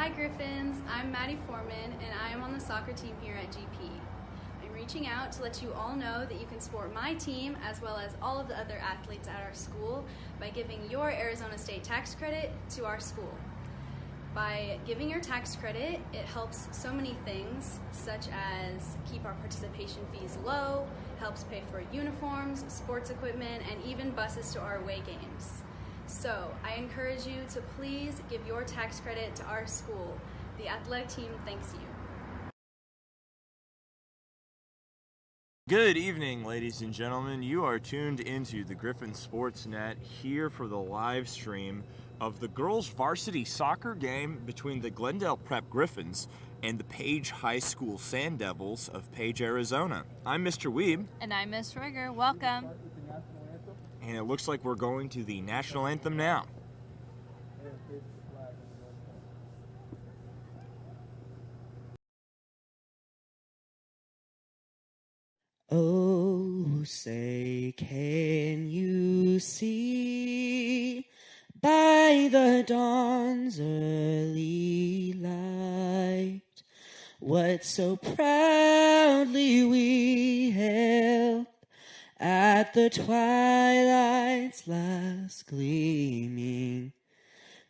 Hi Griffins, I'm Maddie Foreman and I am on the soccer team here at GP. I'm reaching out to let you all know that you can support my team as well as all of the other athletes at our school by giving your Arizona State tax credit to our school. By giving your tax credit, it helps so many things, such as keep our participation fees low, helps pay for uniforms, sports equipment, and even buses to our away games. So, I encourage you to please give your tax credit to our school. The athletic team thanks you. Good evening, ladies and gentlemen. You are tuned into the Griffin Sports Net here for the live stream of the girls' varsity soccer game between the Glendale Prep Griffins and the Page High School Sand Devils of Page, Arizona. I'm Mr. Weeb. And I'm Miss Rigger. Welcome. And it looks like we're going to the national anthem now. Oh, say, can you see by the dawn's early light what so proudly we hailed at the twilight's last gleaming,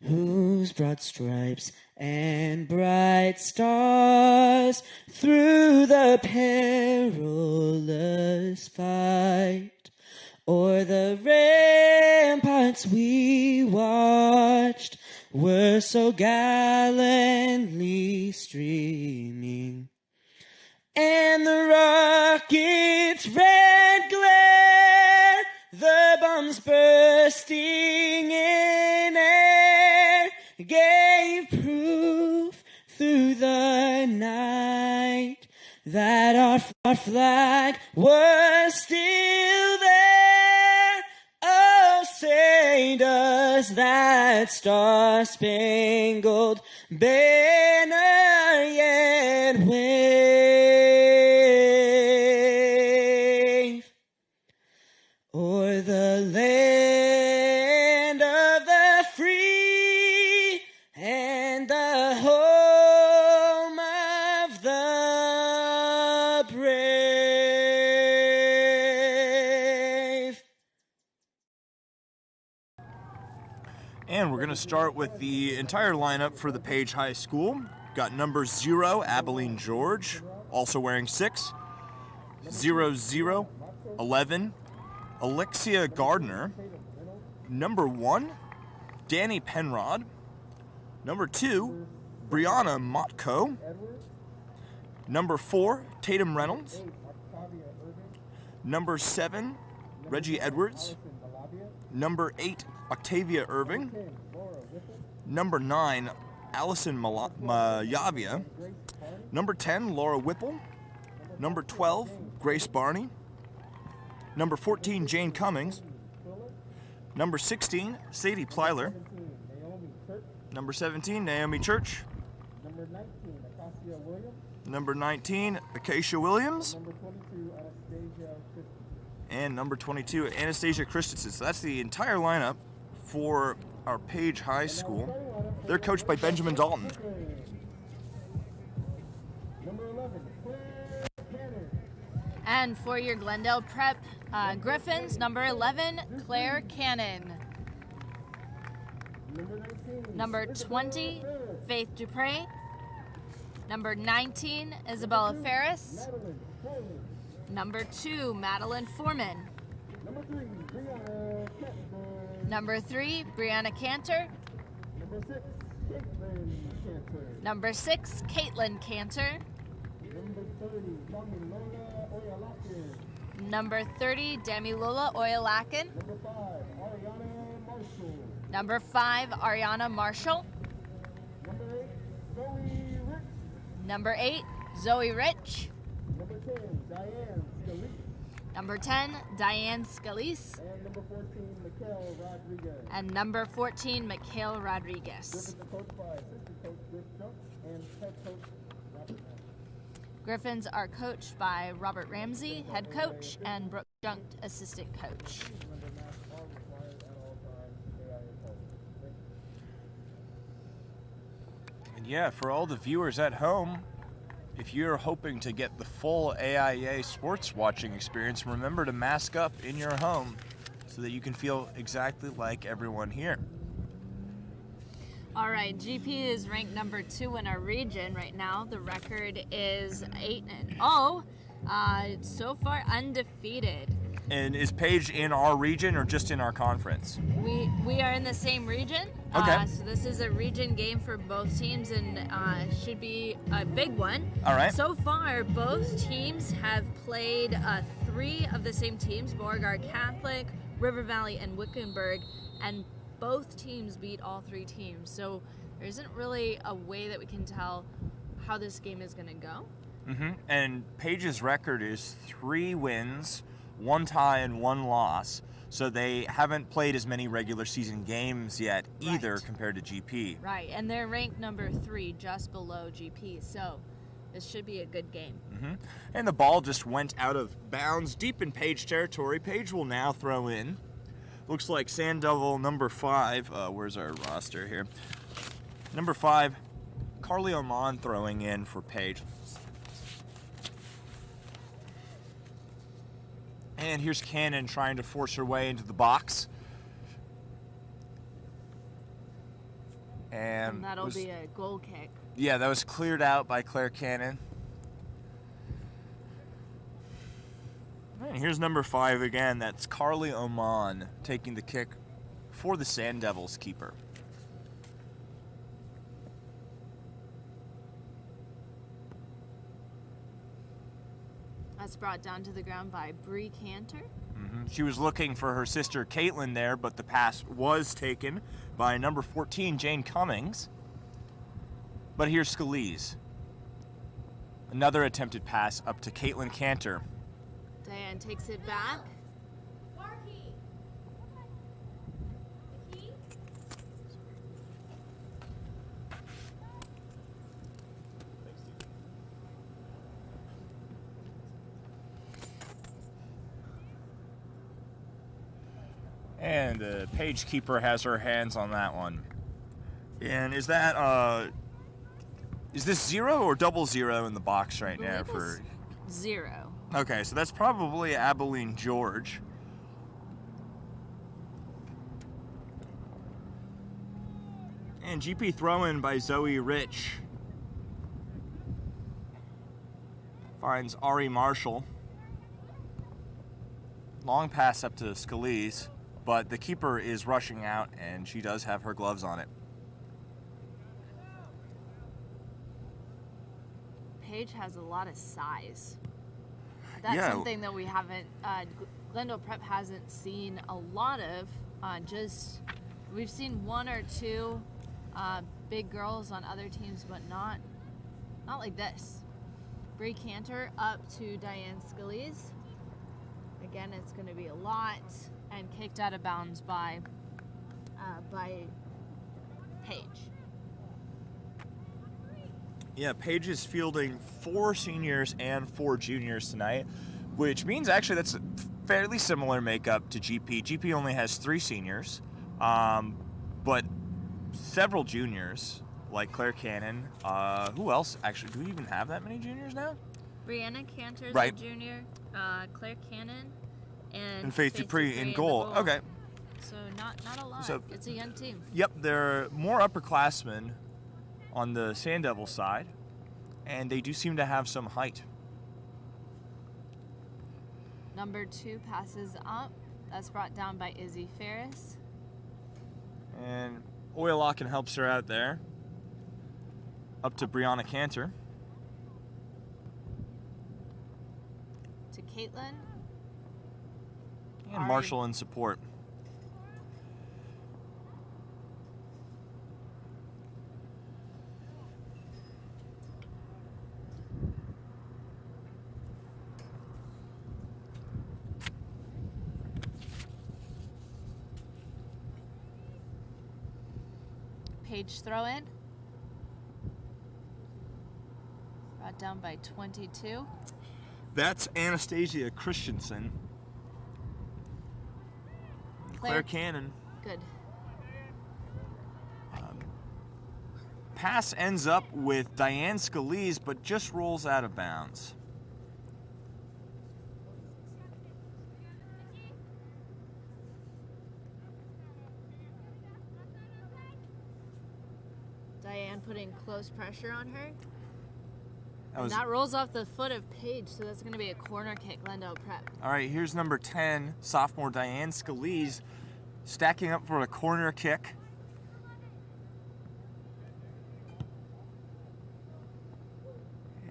whose broad stripes and bright stars through the perilous fight o'er the ramparts we watched were so gallantly streaming, and the rocket's red glare, the bombs bursting in air, gave proof through the night that our flag was still there. Oh, say does that star-spangled banner yet wave o'er the land of the free and the home of the brave. And we're going to start with the entire lineup for the Page High School. Got number 0, Abilene George, also wearing 6. 0, 11, Alexia Gardner. Number 1, Danny Penrod. Number 2, Brianna Motko. Number 4, Tatum Reynolds. Number 7, Reggie Edwards. Number 8, Octavia Irving. Number 9, Allison Mayavia. Number 10, Laura Whipple. Number 12, Grace Barney. Number 14, Jane Cummings. Number 16, Sadie Plyler. Number 17, Naomi Church. Number 19, Acacia Williams. And number 22, Anastasia Christensen. So that's the entire lineup for our Page High School. They're coached by Benjamin Dalton. And for your Glendale Prep Griffins, number 11, Claire Cannon. Number 20, Faith Dupre. Number 19, Isabella Ferris. Number 2, Madeline Foreman. Number 3, Brianna Cantor. Number 6, Caitlin Cantor. Number 30, Demilola Oyalakin. Number 5, Ariana Marshall. Number 8, Zoe Rich. Number 10, Diane Scalise. And number 14, Mikhail Rodriguez. Griffins are coached by Robert Ramsey, head coach, and Brooke Junk, assistant coach. And yeah, for all the viewers at home, if you're hoping to get the full AIA sports watching experience, remember to mask up in your home so that you can feel exactly like everyone here. All right, GP is ranked number 2 in our region right now. The record is 8-0. So far undefeated. And is Paige in our region or just in our conference? We are in the same region. Okay. So this is a region game for both teams and should be a big one. All right. So far, both teams have played 3 of the same teams, Beauregard Catholic, River Valley, and Wickenburg, and both teams beat all 3 teams. So there isn't really a way that we can tell how this game is going to go. Mm-hmm. And Paige's record is 3 wins, 1 tie, and 1 loss. So they haven't played as many regular season games yet either, Right. compared to GP. Right, and they're ranked number 3, just below GP. So this should be a good game. Mm-hmm. And the ball just went out of bounds deep in Paige territory. Paige will now throw in. Looks like Sand Devil number 5. Where's our roster here? Number 5, Carly Oman throwing in for Paige. And here's Cannon trying to force her way into the box. And that'll be a goal kick. Yeah, that was cleared out by Claire Cannon. And here's number 5 again. That's Carly Oman taking the kick for the Sand Devils keeper. That's brought down to the ground by Bree Cantor. Mm-hmm. She was looking for her sister Caitlin there, but the pass was taken by number 14, Jane Cummings. But here's Scalise. Another attempted pass up to Caitlin Cantor. Diane takes it back. And the Paige keeper has her hands on that one. And is that is this 0 or 00 in the box right now for 0? Okay, so that's probably Abilene George. And GP throw-in by Zoe Rich. Finds Ari Marshall. Long pass up to Scalise, but the keeper is rushing out, and she does have her gloves on it. Paige has a lot of size. That's something that we haven't, Glendale Prep hasn't seen a lot of. We've seen 1 or 2 big girls on other teams, but not like this. Bree Cantor up to Diane Scalise. Again, it's going to be a lot, and kicked out of bounds by Paige. Yeah, Paige is fielding 4 seniors and 4 juniors tonight, which means actually that's a fairly similar makeup to GP. GP only has 3 seniors, but several juniors, like Claire Cannon. Who else? Actually, do we even have that many juniors now? Brianna Cantor's Right. a junior, Claire Cannon, And Faith Dupree in goal. Okay. So not a lot. So- It's a young team. Yep, there are more upperclassmen on the Sand Devil side, and they do seem to have some height. Number 2 passes up. That's brought down by Izzy Ferris. And Oyalakan helps her out there. Up to Brianna Cantor. To Caitlin. And Marshall in support. Paige throw in. Brought down by 22. That's Anastasia Christensen. Claire Cannon. Good. Pass ends up with Diane Scalise, but just rolls out of bounds. Diane putting close pressure on her. That, that rolls off the foot of Paige, so that's going to be a corner kick, Glendale Prep. All right, here's number 10, sophomore Diane Scalise, stacking up for a corner kick.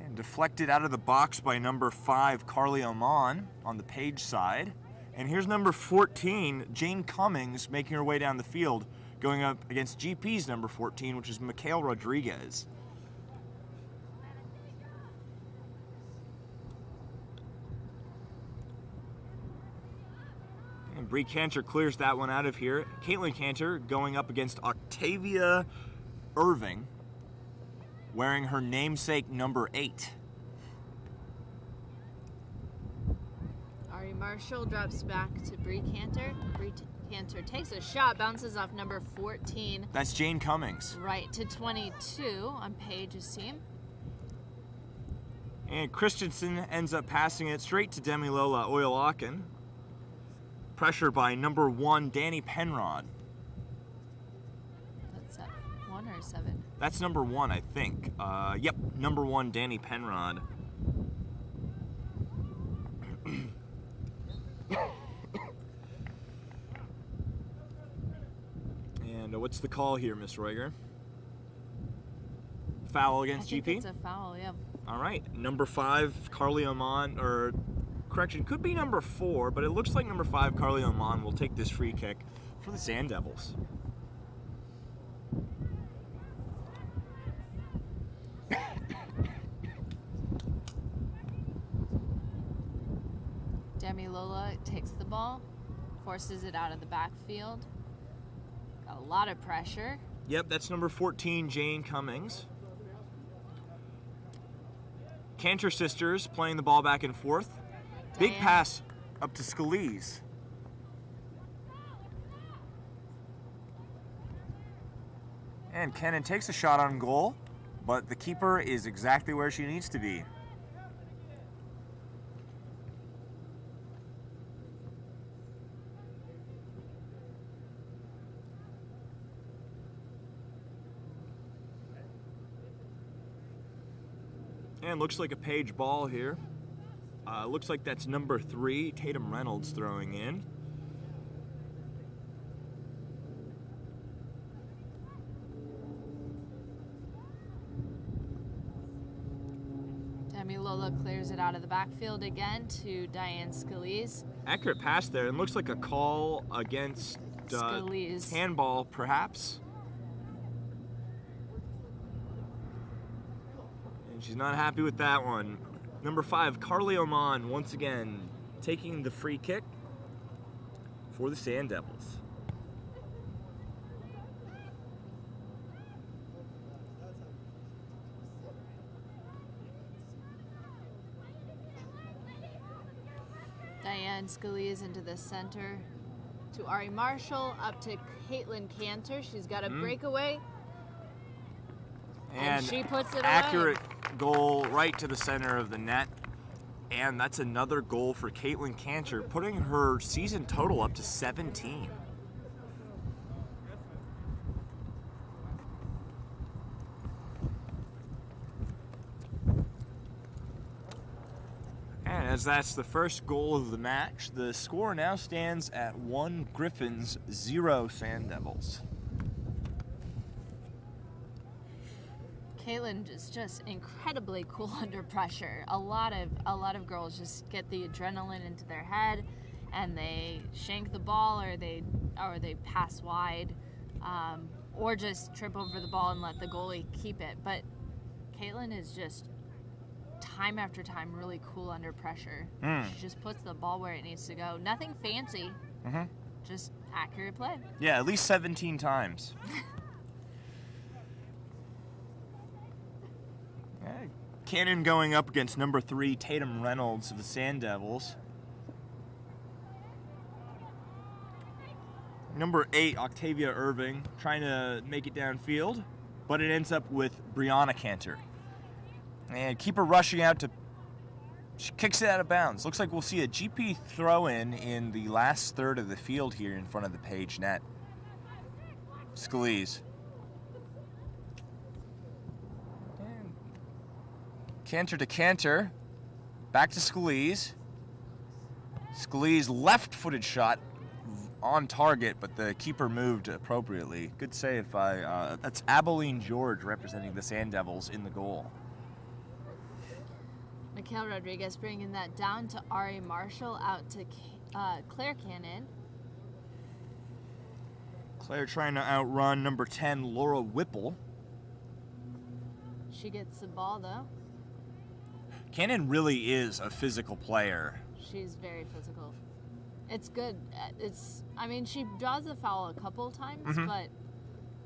And deflected out of the box by number 5, Carly Oman on the Paige side. And here's number 14, Jane Cummings, making her way down the field, going up against GP's number 14, which is Mikhail Rodriguez. And Bree Cantor clears that one out of here. Caitlin Cantor going up against Octavia Irving, wearing her namesake number 8. Ari Marshall drops back to Bree Cantor. Bree Cantor takes a shot, bounces off number 14. That's Jane Cummings. Right to 22 on Paige's team. And Christensen ends up passing it straight to Demilola Oyalakan. Pressure by number 1, Danny Penrod. That's 1 or 7? That's number 1, I think. Yep, number 1, Danny Penrod. And what's the call here, Miss Roeger? Foul against I think GP? it's a foul, yeah. All right, number 5, Carly Oman, or correction, could be number 4, but it looks like number 5, Carly Oman, will take this free kick for the Sand Devils. Demi Lola takes the ball, forces it out of the backfield. Got a lot of pressure. Yep, that's number 14, Jane Cummings. Cantor sisters playing the ball back and forth. Big Diane. pass up to Scalise. And Kennan takes a shot on goal, but the keeper is exactly where she needs to be. And looks like a Paige ball here. Looks like that's number 3, Tatum Reynolds throwing in. Demi Lola clears it out of the backfield again to Diane Scalise. Accurate pass there, and looks like a call against Scalise. handball, perhaps. And she's not happy with that one. Number 5, Carly Oman, once again, taking the free kick for the Sand Devils. Diane Scalise into the center to Ari Marshall, up to Caitlin Cantor. She's got a breakaway. And she puts it accurate away. Goal right to the center of the net. And that's another goal for Caitlin Cantor, putting her season total up to 17. And as that's the first goal of the match, the score now stands at 1 Griffins, 0 Sand Devils. Caitlin is just incredibly cool under pressure. A lot of girls just get the adrenaline into their head, and they shank the ball, or they pass wide, or just trip over the ball and let the goalie keep it. But Caitlin is just time after time really cool under pressure. She just puts the ball where it needs to go. Nothing fancy, just accurate play. Yeah, at least 17 times. Cannon going up against number 3, Tatum Reynolds of the Sand Devils. Number 8, Octavia Irving, trying to make it downfield. but it ends up with Brianna Cantor. And keeper rushing out to... She kicks it out of bounds. Looks like we'll see a GP throw-in in the last third of the field here in front of the Page net. Scalise. Cantor to Cantor. Back to Scalise. Scalise left-footed shot on target, but the keeper moved appropriately. Good save by, that's Abilene George representing the Sand Devils in the goal. Mikhail Rodriguez bringing that down to Ari Marshall, out to Claire Cannon. Claire trying to outrun number 10, Laura Whipple. She gets the ball, though. Cannon really is a physical player. She's very physical. It's good. I mean, she draws the foul a couple times, but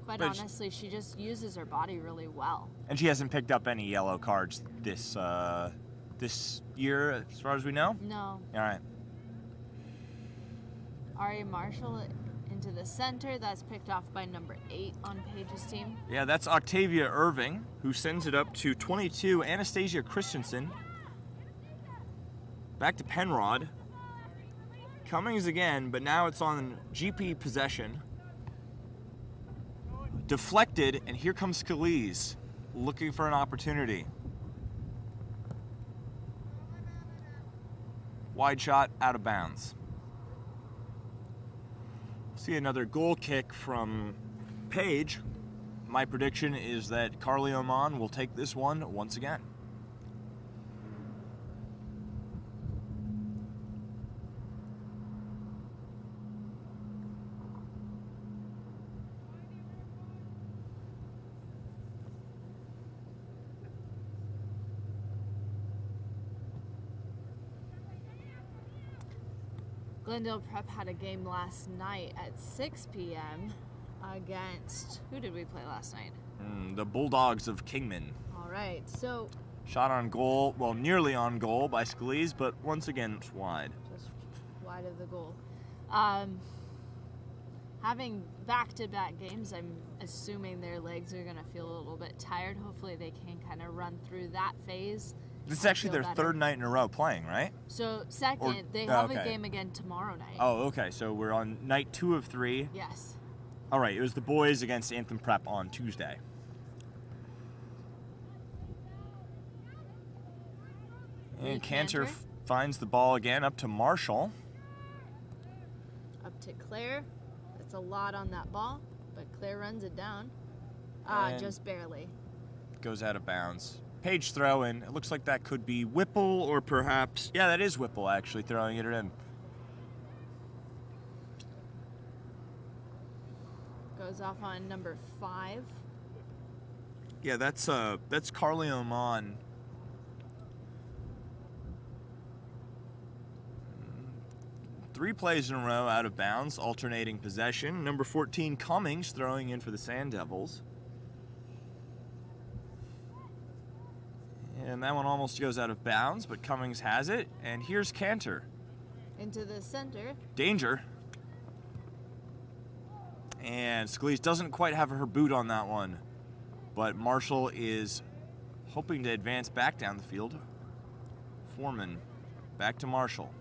quite honestly, she just uses her body really well. And she hasn't picked up any yellow cards this year, as far as we know? No. All right. Ari Marshall into the center. That's picked off by number 8 on Page's team. Yeah, that's Octavia Irving, who sends it up to 22, Anastasia Christensen. Back to Penrod. Cummings again, but now it's on GP possession. Deflected, and here comes Scalise, looking for an opportunity. Wide shot, out of bounds. See another goal kick from Page. My prediction is that Carly Oman will take this one once again. Glendale Prep had a game last night at 6 p.m. against... Who did we play last night? The Bulldogs of Kingman. All right, so... Shot on goal, well, nearly on goal by Scalise, but once again, it's wide. Just wide of the goal. Having back-to-back games, I'm assuming their legs are going to feel a little bit tired. Hopefully they can kind of run through that phase. This is actually their third night in a row playing, right? So, second, they have a game again tomorrow night. Oh, okay. So we're on night 2 of 3. Yes. All right. It was the boys against Anthem Prep on Tuesday. And Cantor finds the ball again up to Marshall. Up to Claire. That's a lot on that ball, but Claire runs it down. Just barely. Goes out of bounds. Page throw in. It looks like that could be Whipple or perhaps... Yeah, that is Whipple actually throwing it in. Goes off on number 5. Yeah, that's Carly Oman. Three plays in a row out of bounds, alternating possession. Number 14, Cummings, throwing in for the Sand Devils. And that one almost goes out of bounds, but Cummings has it. And here's Cantor. Into the center. Danger. And Scalise doesn't quite have her boot on that one. But Marshall is hoping to advance back down the field. Foreman back to Marshall.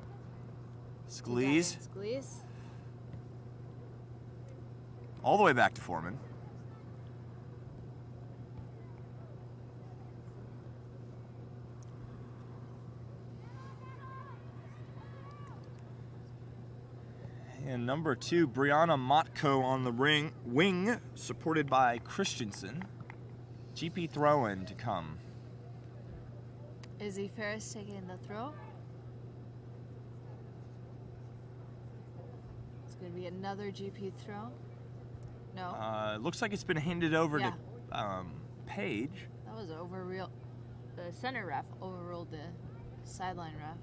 Scalise. All the way back to Foreman. And number 2, Brianna Motko on the wing, supported by Christensen. GP throw-in to come. Izzy Ferris taking the throw. It's going to be another GP throw. No. It looks like it's been handed over to Page. That was overruled. The center ref overruled the sideline ref.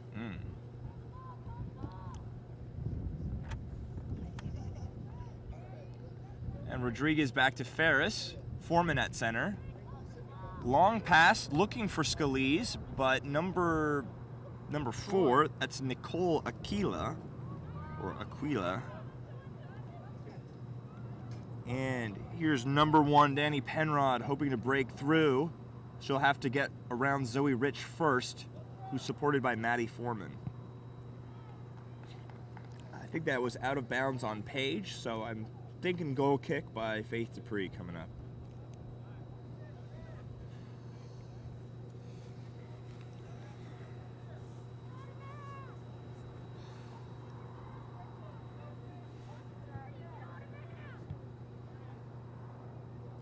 And Rodriguez back to Ferris. Foreman at center. Long pass, looking for Scalise, but number 4, that's Nicole Aquila, or Aquila. And here's number 1, Danny Penrod, hoping to break through. She'll have to get around Zoe Rich first, who's supported by Maddie Foreman. I think that was out of bounds on Paige, so I'm thinking goal kick by Faith Dupree coming up.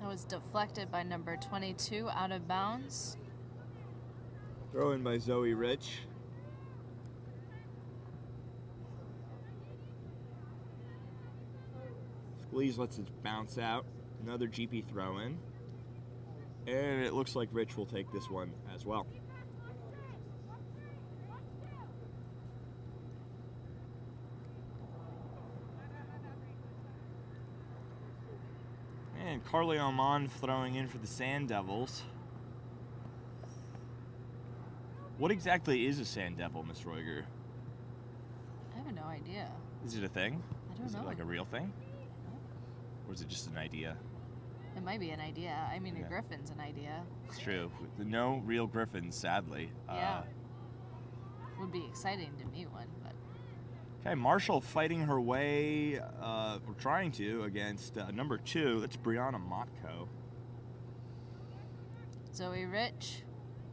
That was deflected by number 22, out of bounds. Throw in by Zoe Rich. Squeeze lets it bounce out. Another GP throw in. And it looks like Rich will take this one as well. And Carly Oman throwing in for the Sand Devils. What exactly is a Sand Devil, Miss Roiger? I have no idea. Is it a thing? I don't know. Is it like a real thing? Or is it just an idea? It might be an idea. I mean, Yeah. a griffin's an idea. It's true. No real griffins, sadly. Yeah. Would be exciting to meet one, but Okay, Marshall fighting her way, or trying to, against number 2. That's Brianna Motko. Zoe Rich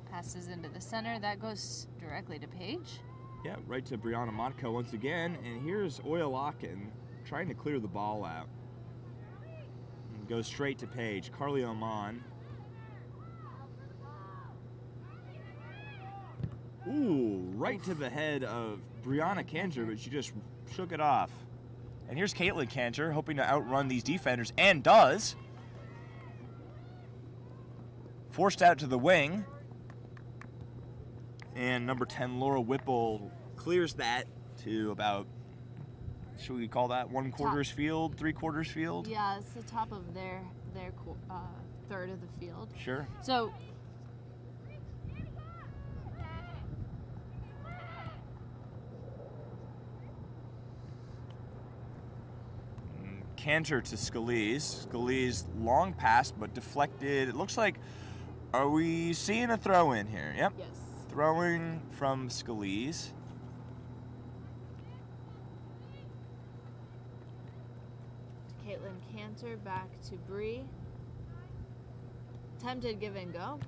passes into the center. That goes directly to Paige. Yeah, right to Brianna Motko once again. And here's Oyalakin trying to clear the ball out. And goes straight to Paige. Carly Oman. Ooh, right to the head of Brianna Cantor, but she just shook it off. And here's Caitlin Cantor hoping to outrun these defenders, and does. Forced out to the wing. And number 10, Laura Whipple, clears that to about, should we call that 1/4 field, 3/4 field? Yeah, it's the top of their third of the field. Sure. So Cantor to Scalise. Scalise long pass, but deflected. It looks like, are we seeing a throw in here? Yep. yes. Throwing from Scalise. Caitlin Cantor back to Bree. Attempted give and go.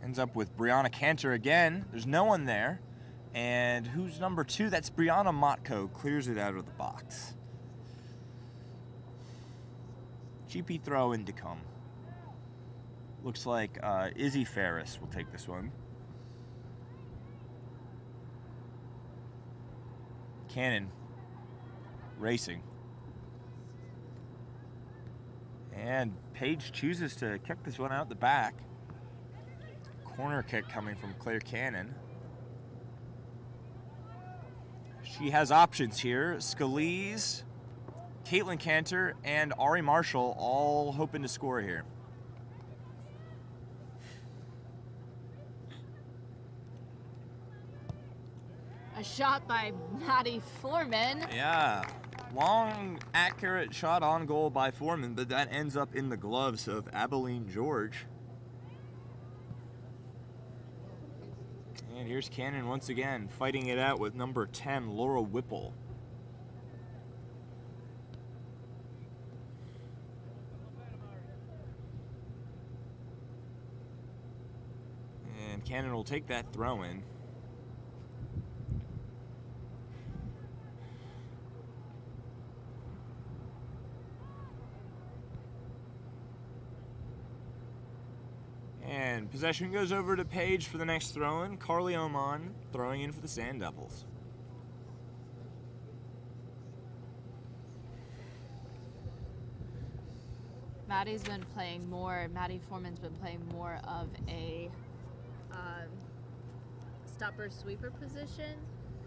Ends up with Brianna Cantor again. There's no one there. And who's number 2? That's Brianna Motko. Clears it out of the box. GP throw in to come. Looks like Izzy Ferris will take this one. Cannon racing. And Paige chooses to kick this one out the back. Corner kick coming from Claire Cannon. She has options here. Scalise, Caitlin Cantor, and Ari Marshall all hoping to score here. A shot by Maddie Foreman. Yeah, long, accurate shot on goal by Foreman, but that ends up in the gloves of Abilene George. And here's Cannon once again, fighting it out with number 10, Laura Whipple. And Cannon will take that throw in. And possession goes over to Paige for the next throw-in. Carly Oman throwing in for the Sand Devils. Maddie Foreman's been playing more of a stopper sweeper position.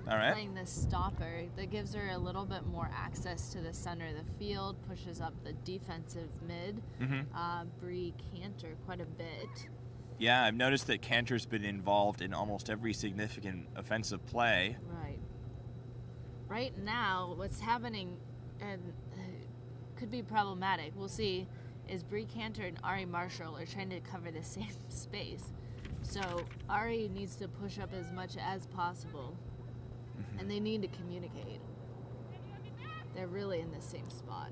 All right. Playing the stopper that gives her a little bit more access to the center of the field, pushes up the defensive mid. Bree Cantor quite a bit. Yeah, I've noticed that Cantor's been involved in almost every significant offensive play. Right. Right now, what's happening, and could be problematic. We'll see. Is Bree Cantor and Ari Marshall are trying to cover the same space. So Ari needs to push up as much as possible. And they need to communicate. They're really in the same spot.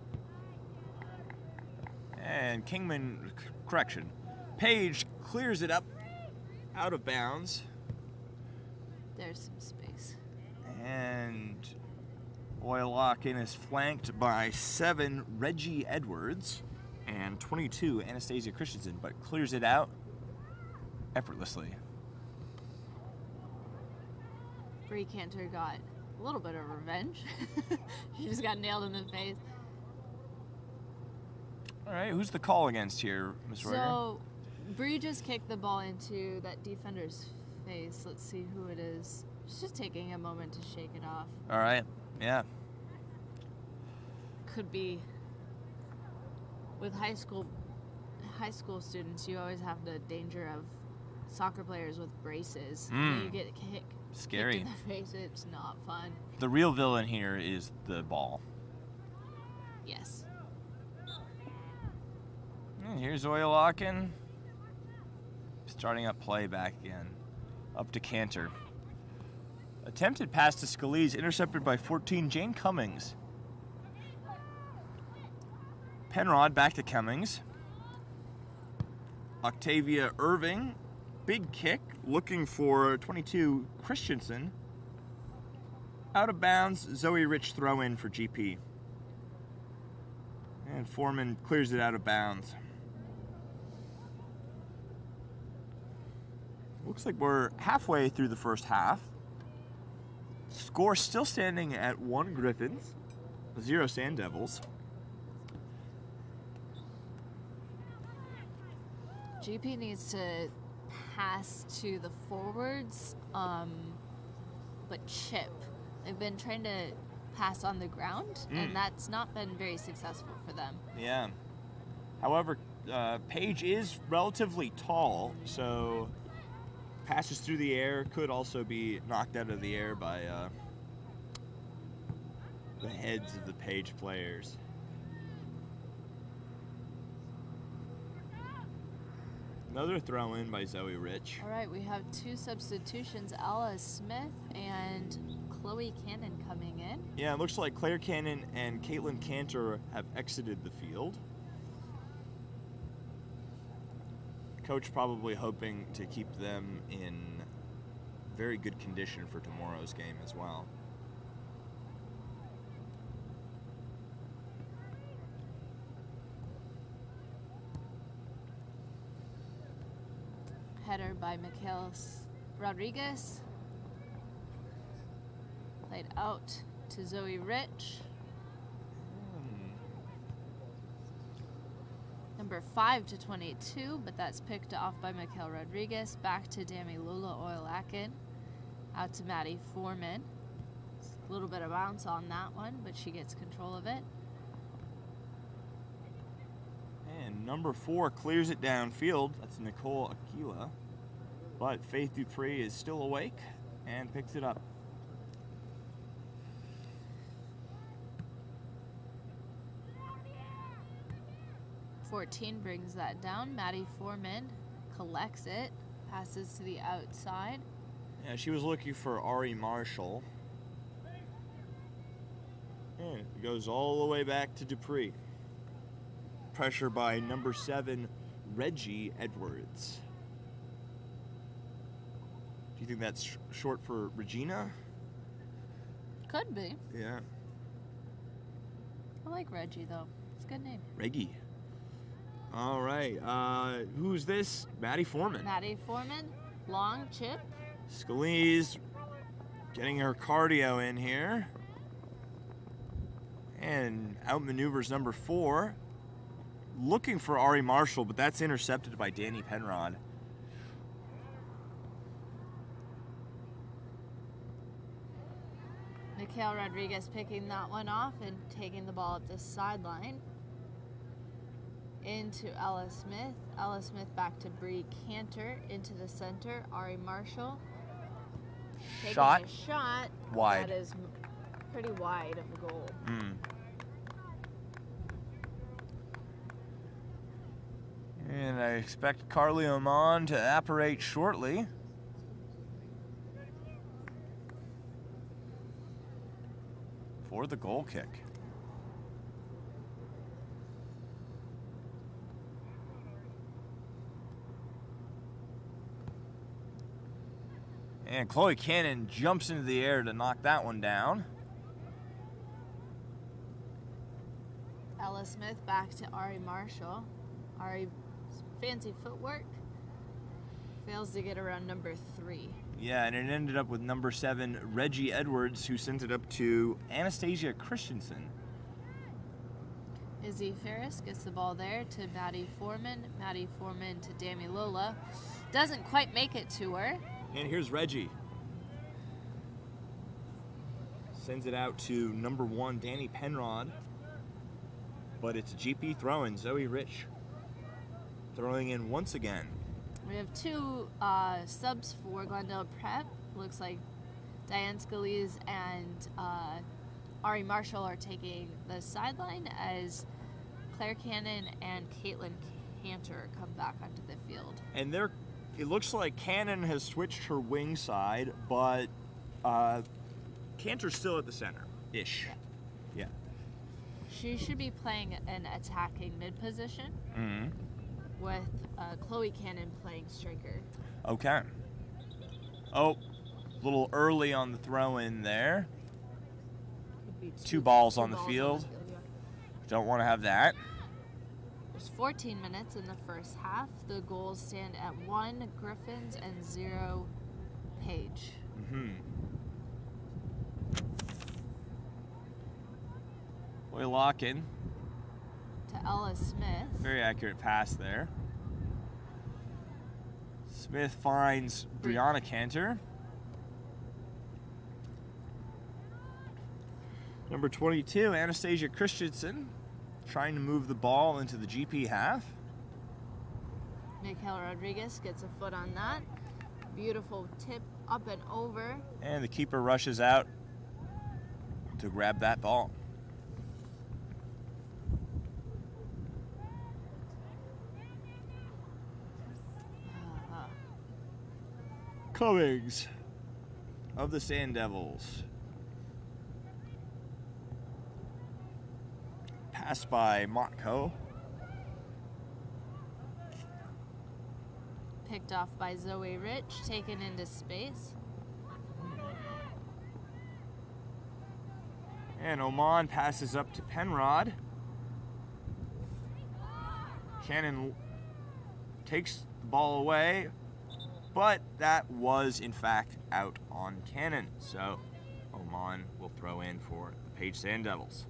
And Page clears it up out of bounds. There's some space. And Oilakin is flanked by 7 Reggie Edwards and 22 Anastasia Christensen, but clears it out effortlessly. Bree Cantor got a little bit of revenge. She just got nailed in the face. All right, who's the call against here, Ms. Royer? So, Bree just kicked the ball into that defender's face. Let's see who it is. She's just taking a moment to shake it off. All right, yeah. Could be. With high school students, you always have the danger of soccer players with braces. When you get Scary. kicked in the face, it's not fun. The real villain here is the ball. Yes. And here's Oilakin. Starting up play back again. Up to Cantor. Attempted pass to Scalise, intercepted by 14, Jane Cummings. Penrod back to Cummings. Octavia Irving. Big kick, looking for 22, Christensen. Out of bounds, Zoe Rich throw in for GP. And Foreman clears it out of bounds. Looks like we're halfway through the first half. Score still standing at 1 Griffins, 0 Sand Devils. GP needs to pass to the forwards, but chip. They've been trying to pass on the ground, and that's not been very successful for them. Yeah. However, Page is relatively tall, so passes through the air could also be knocked out of the air by the heads of the Page players. Another throw in by Zoe Rich. All right, we have 2 substitutions, Ella Smith and Chloe Cannon coming in. Yeah, it looks like Claire Cannon and Caitlin Cantor have exited the field. Coach probably hoping to keep them in very good condition for tomorrow's game as well. Header by Michaelis Rodriguez. Played out to Zoe Rich. Number 5 to 22, but that's picked off by Michael Rodriguez. Back to Dami Lula Oilakin. Out to Maddie Foreman. A little bit of bounce on that one, but she gets control of it. And number 4 clears it downfield. That's Nicole Aquila. But Faith Dupree is still awake and picks it up. .14 brings that down. Maddie Foreman collects it, passes to the outside. Yeah, she was looking for Ari Marshall. And it goes all the way back to Dupree. Pressure by number 7, Reggie Edwards. Do you think that's short for Regina? Could be. Yeah. I like Reggie, though. It's a good name. Reggie. All right. Who's this? Maddie Foreman. Maddie Foreman. Long chip. Scalise getting her cardio in here. And outmaneuvers number 4. Looking for Ari Marshall, but that's intercepted by Danny Penrod. Mikhail Rodriguez picking that one off and taking the ball up the sideline. Into Ella Smith. Ella Smith back to Bree Cantor. Into the center. Ari Marshall. Taking a shot. Wide. That is pretty wide of a goal. And I expect Carly Oman to apparate shortly. For the goal kick. And Chloe Cannon jumps into the air to knock that one down. Ella Smith back to Ari Marshall. Ari, fancy footwork. Fails to get around number 3. Yeah, and it ended up with number 7, Reggie Edwards, who sent it up to Anastasia Christensen. Izzy Ferris gets the ball there to Maddie Foreman. Maddie Foreman to Dami Lola. Doesn't quite make it to her. And here's Reggie. Sends it out to number 1, Danny Penrod. But it's a GP throw-in. Zoe Rich throwing in once again. We have 2 subs for Glendale Prep. Looks like Diane Scalise and Ari Marshall are taking the sideline as Claire Cannon and Caitlin Cantor come back onto the field. And it looks like Cannon has switched her wing side, but Cantor's still at the center-ish. Yeah. She should be playing an attacking mid position with Chloe Cannon playing striker. Okay. Oh, a little early on the throw-in there. Two balls on the field. Don't want to have that. There's 14 minutes in the first half. The goals stand at 1 Griffins and 0 Page. Boy, Lock-in. To Ella Smith. Very accurate pass there. Smith finds Brianna Cantor. Number 22, Anastasia Christensen, trying to move the ball into the GP half. Mikhail Rodriguez gets a foot on that. Beautiful tip up and over. And the keeper rushes out to grab that ball. Cummings of the Sand Devils. Passed by Motko. Picked off by Zoe Rich, taken into space. And Oman passes up to Penrod. Cannon takes the ball away, but that was in fact out on Cannon. So Oman will throw in for the Page Sand Devils.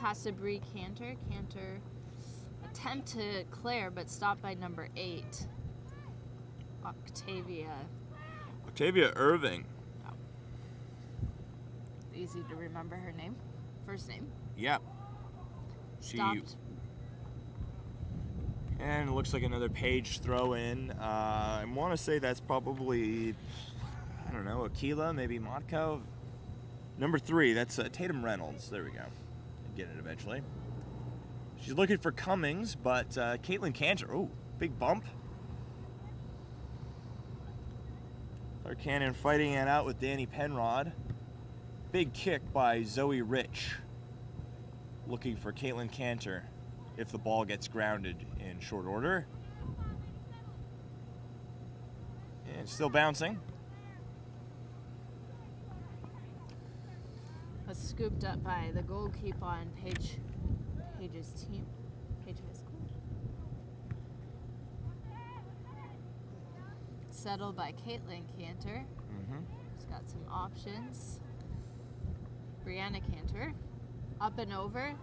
Pass to Bree Cantor. Cantor attempt to Claire, but stopped by number 8, Octavia Irving. Oh. Easy to remember her name, first name. Yep. Stopped. And it looks like another Page throw in. I want to say that's probably, I don't know, Aquila, maybe Motko. Number 3, that's Tatum Reynolds. There we go. Get it eventually. She's looking for Cummings, but Caitlin Cantor. Oh, big bump. Claire Cannon fighting it out with Danny Penrod. Big kick by Zoe Rich. Looking for Caitlin Cantor if the ball gets grounded in short order. And still bouncing. Was scooped up by the goalkeeper on Page's team. Page High School. Settled by Caitlin Cantor. She's got some options. Brianna Cantor. Up and over.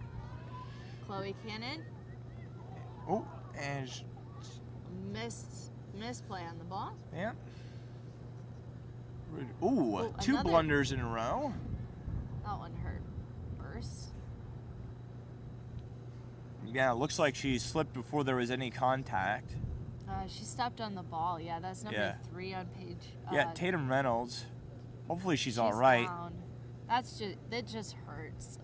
Chloe Cannon. Oh, and misplay on the ball. Yeah. Ooh, 2 blunders in a row. That one hurt worse. Yeah, it looks like she slipped before there was any contact. She stepped on the ball. Yeah, that's number 3 on Page. Yeah, Tatum Reynolds. Hopefully she's all right. Down. That just hurts.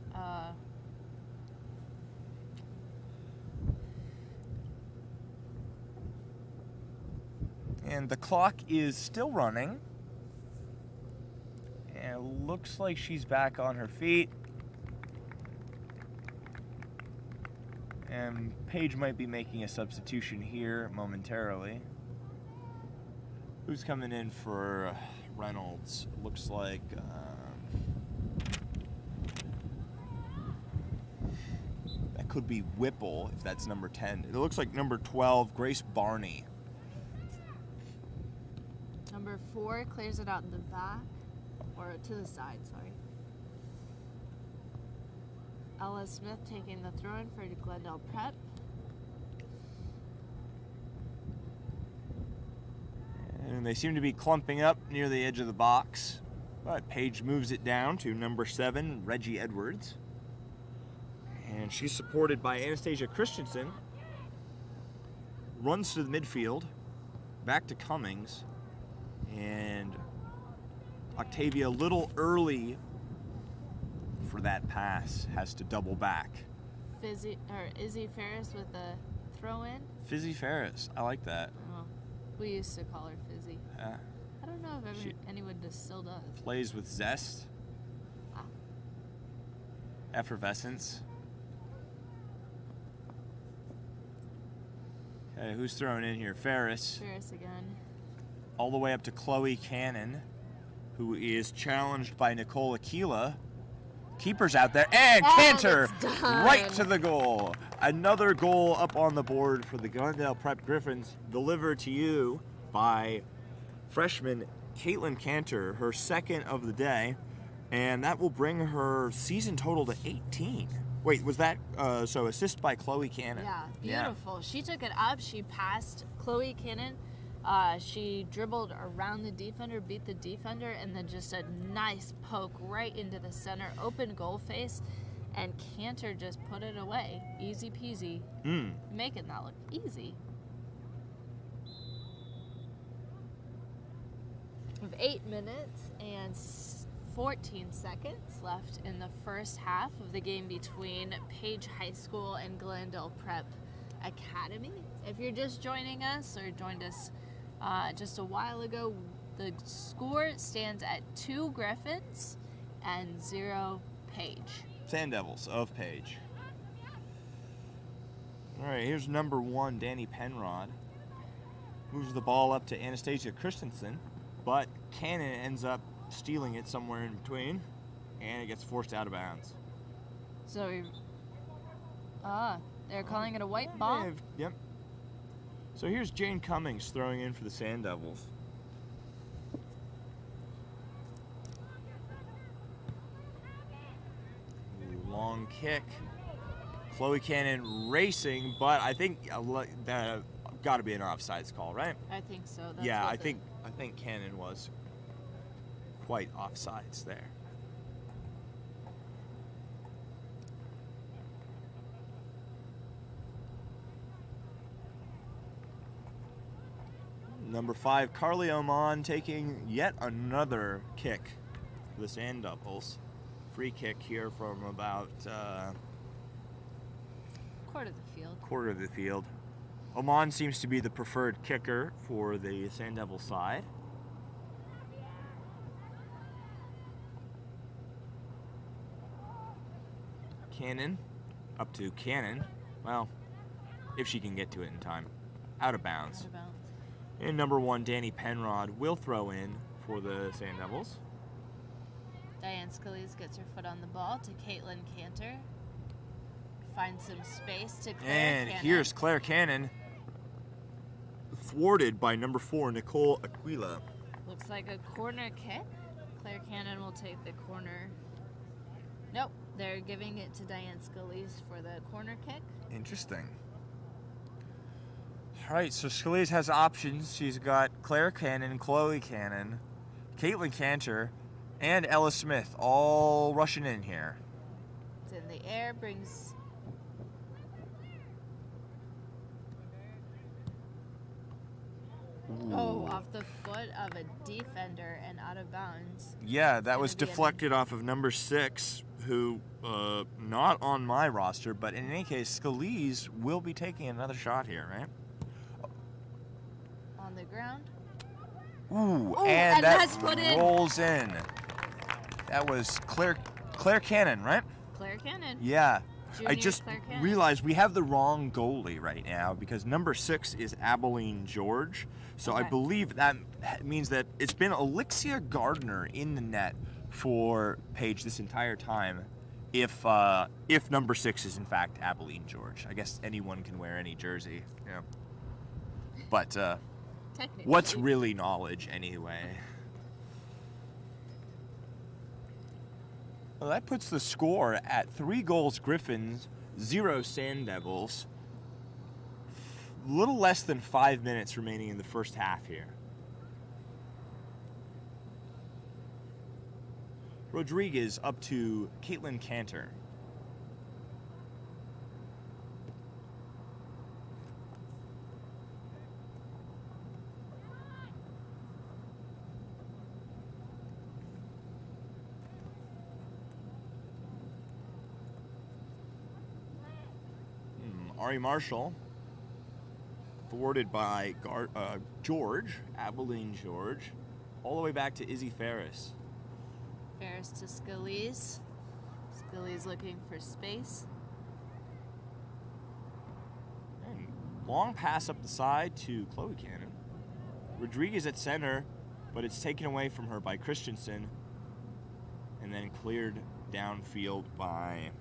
And the clock is still running. And it looks like she's back on her feet. And Paige might be making a substitution here momentarily. Who's coming in for Reynolds? Looks like that could be Whipple, if that's number 10. It looks like number 12, Grace Barney. Number 4 clears it out in the back, or to the side, sorry. Ella Smith taking the throw-in for Glendale Prep. And they seem to be clumping up near the edge of the box. But Paige moves it down to number 7, Reggie Edwards. And she's supported by Anastasia Christensen. Runs to the midfield. Back to Cummings. And Octavia a little early for that pass. Has to double back. Izzy Ferris with the throw-in. Fizzy Ferris. I like that. Oh, we used to call her Fizzy. I don't know if anyone still does. Plays with zest. Effervescence. Okay, who's throwing in here? Ferris. Ferris again. All the way up to Chloe Cannon, who is challenged by Nicole Aquila. Keeper's out there, and Cantor right to the goal. Another goal up on the board for the Glendale Prep Griffins, delivered to you by freshman Caitlin Cantor, her second of the day, and that will bring her season total to 18. Wait, was that, so assist by Chloe Cannon? Yeah, beautiful. Yeah. She took it up, she passed Chloe Cannon. She dribbled around the defender, beat the defender, and then just a nice poke right into the center, open goal face, and Cantor just put it away. Easy peasy. Making that look easy. With 8 minutes and 14 seconds left in the first half of the game between Page High School and Glendale Prep Academy. If you're just joining us or joined us just a while ago, the score stands at 2 Griffins and 0 Page. Sand Devils of Page. All right, here's number 1, Danny Penrod. Moves the ball up to Anastasia Christensen, but Cannon ends up stealing it somewhere in between, and it gets forced out of bounds. So, they're calling it a white ball? Yep. So here's Jane Cummings throwing in for the Sand Devils. Long kick. Chloe Cannon racing, but I think that got to be an offsides call, right? I think so. That's I think Cannon was quite offsides there. Number 5, Carly Oman taking yet another kick for the Sand Devils. Free kick here from about quarter of the field. Oman seems to be the preferred kicker for the Sand Devil side. Cannon, up to Cannon. Well, if she can get to it in time. Out of bounds. And number 1, Danny Penrod, will throw in for the Sand Devils. Diane Scalise gets her foot on the ball to Caitlin Cantor. Finds some space to Claire Cannon. And here's Claire Cannon, thwarted by number 4, Nicole Aquila. Looks like a corner kick. Claire Cannon will take the corner. Nope, they're giving it to Diane Scalise for the corner kick. Interesting. All right, so Scalise has options. She's got Claire Cannon, Chloe Cannon, Caitlin Cantor, and Ella Smith all rushing in here. It's in the air, brings... Oh, off the foot of a defender and out of bounds. Yeah, that was deflected off of number 6, who, not on my roster, but in any case, Scalise will be taking another shot here, right? On the ground. Ooh, Oh, and that that's put in. rolls in. That was Claire Cannon, right? Claire Cannon. Yeah. Junior I just Claire Cannon. realized we have the wrong goalie right now because number 6 is Abilene George. So I Okay. believe that means that it's been Alexia Gardner in the net for Paige this entire time. If number 6 is in fact Abilene George, I guess anyone can wear any jersey. Yeah. But Technically. what's really knowledge anyway? Well, that puts the score at 3 goals Griffins, 0 Sand Devils. Little less than 5 minutes remaining in the first half here. Rodriguez up to Caitlin Cantor. Ari Marshall, thwarted by George, Abilene George, all the way back to Izzy Ferris. Ferris to Scalise. Scalise looking for space. And long pass up the side to Chloe Cannon. Rodriguez at center, but it's taken away from her by Christensen, and then cleared downfield by...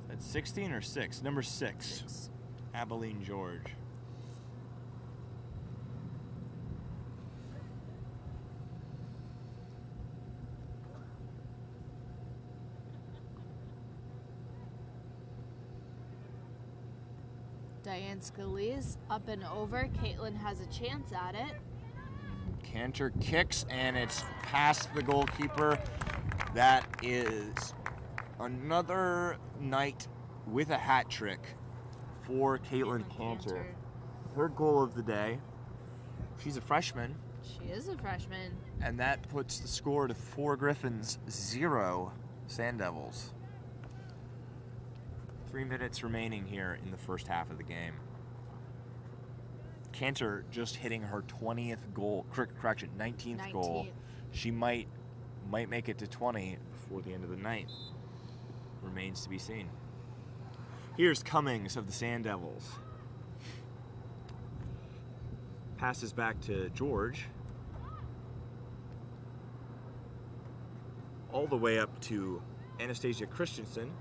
That's 16 or 6? Number 6. Abilene George. Diane Scalise up and over. Caitlin has a chance at it. Cantor kicks, and it's past the goalkeeper. That is another night with a hat trick for Caitlin Cantor. Her goal of the day. She's a freshman. She is a freshman. And that puts the score to 4 Griffins, 0 Sand Devils. 3 minutes remaining here in the first half of the game. Cantor just hitting her 20th goal, correction, 19th goal. She might make it to 20 before the end of the night. Remains to be seen. Here's Cummings of the Sand Devils. Passes back to George. All the way up to Anastasia Christensen.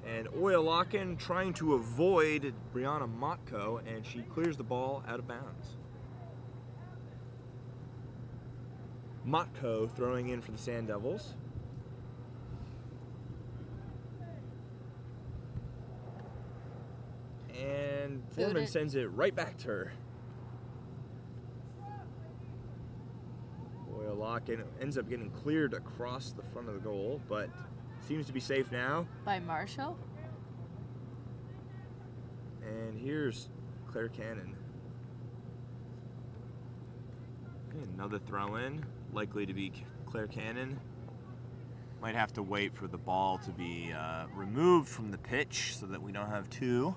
And Oyalakin trying to avoid Brianna Motko, and she clears the ball out of bounds. Motko throwing in for the Sand Devils. And Foreman sends it right back to her. Oyalakin ends up getting cleared across the front of the goal, but seems to be safe now. By Marshall. And here's Claire Cannon. Another throw in, likely to be Claire Cannon. Might have to wait for the ball to be removed from the pitch so that we don't have 2.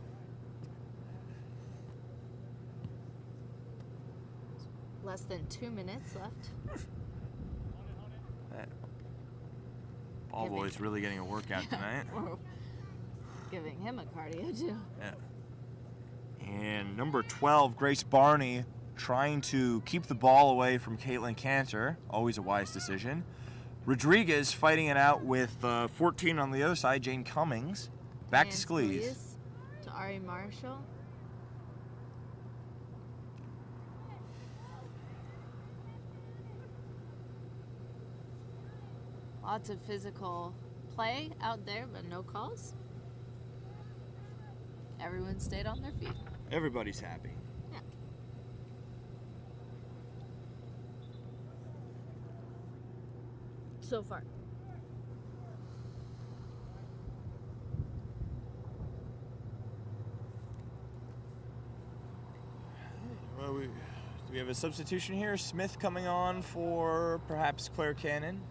Less than 2 minutes left. Ball boy's really getting a workout tonight. We're giving him a cardio too. Yeah. And number 12, Grace Barney, trying to keep the ball away from Caitlin Cantor. Always a wise decision. Rodriguez fighting it out with 14 on the other side, Jane Cummings. Back to Scalise. To Ari Marshall. Lots of physical play out there, but no calls. Everyone stayed on their feet. Everybody's happy. Yeah. So far. We have a substitution here. Smith coming on for perhaps Claire Cannon.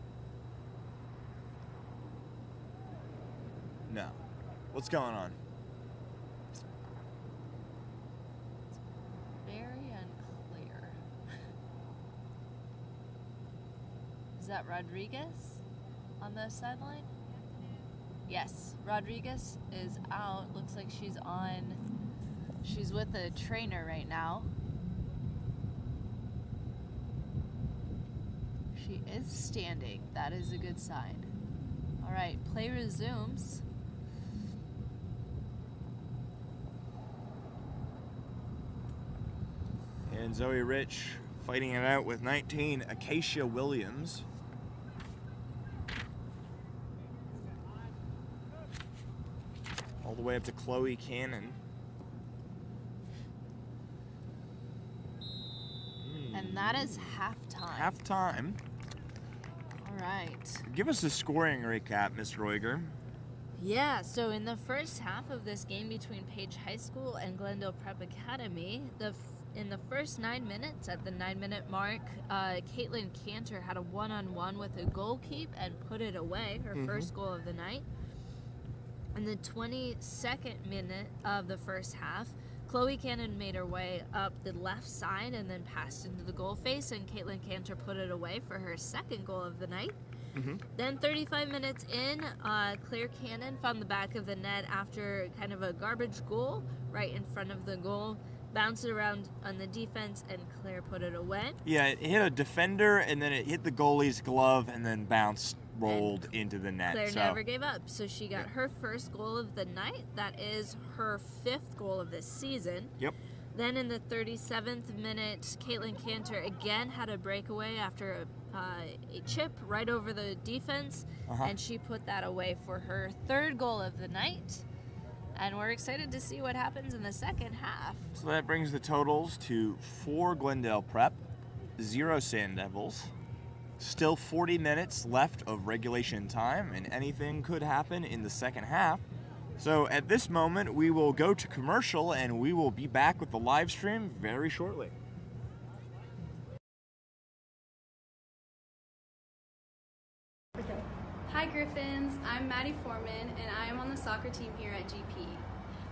No. What's going on? Very unclear. Is that Rodriguez on the sideline? Yes, Rodriguez is out. Looks like she's with a trainer right now. She is standing. That is a good sign. All right, play resumes. And Zoe Rich fighting it out with 19, Acacia Williams. All the way up to Chloe Cannon. And that is halftime. Halftime. All right. Give us a scoring recap, Ms. Roiger. Yeah, so in the first half of this game between Page High School and Glendale Prep Academy, in the first 9 minutes, at the 9-minute mark, Caitlin Cantor had a one-on-one with a goal keep and put it away, her first goal of the night. In the 22nd minute of the first half, Chloe Cannon made her way up the left side and then passed into the goal face, and Caitlin Cantor put it away for her second goal of the night. Then 35 minutes in, Claire Cannon found the back of the net after kind of a garbage goal right in front of the goal, bounced it around on the defense, and Claire put it away. Yeah, it hit a defender, and then it hit the goalie's glove, and then rolled into the net. Claire never gave up, so she got her first goal of the night. That is her 5th goal of this season. Yep. Then in the 37th minute, Caitlin Cantor again had a breakaway after a chip right over the defense, and she put that away for her 3rd goal of the night. And we're excited to see what happens in the second half. So that brings the totals to 4 Glendale Prep, 0 Sand Devils. Still 40 minutes left of regulation time, and anything could happen in the second half. So at this moment, we will go to commercial, and we will be back with the live stream very shortly. Hi Griffins, I'm Maddie Foreman and I am on the soccer team here at GP.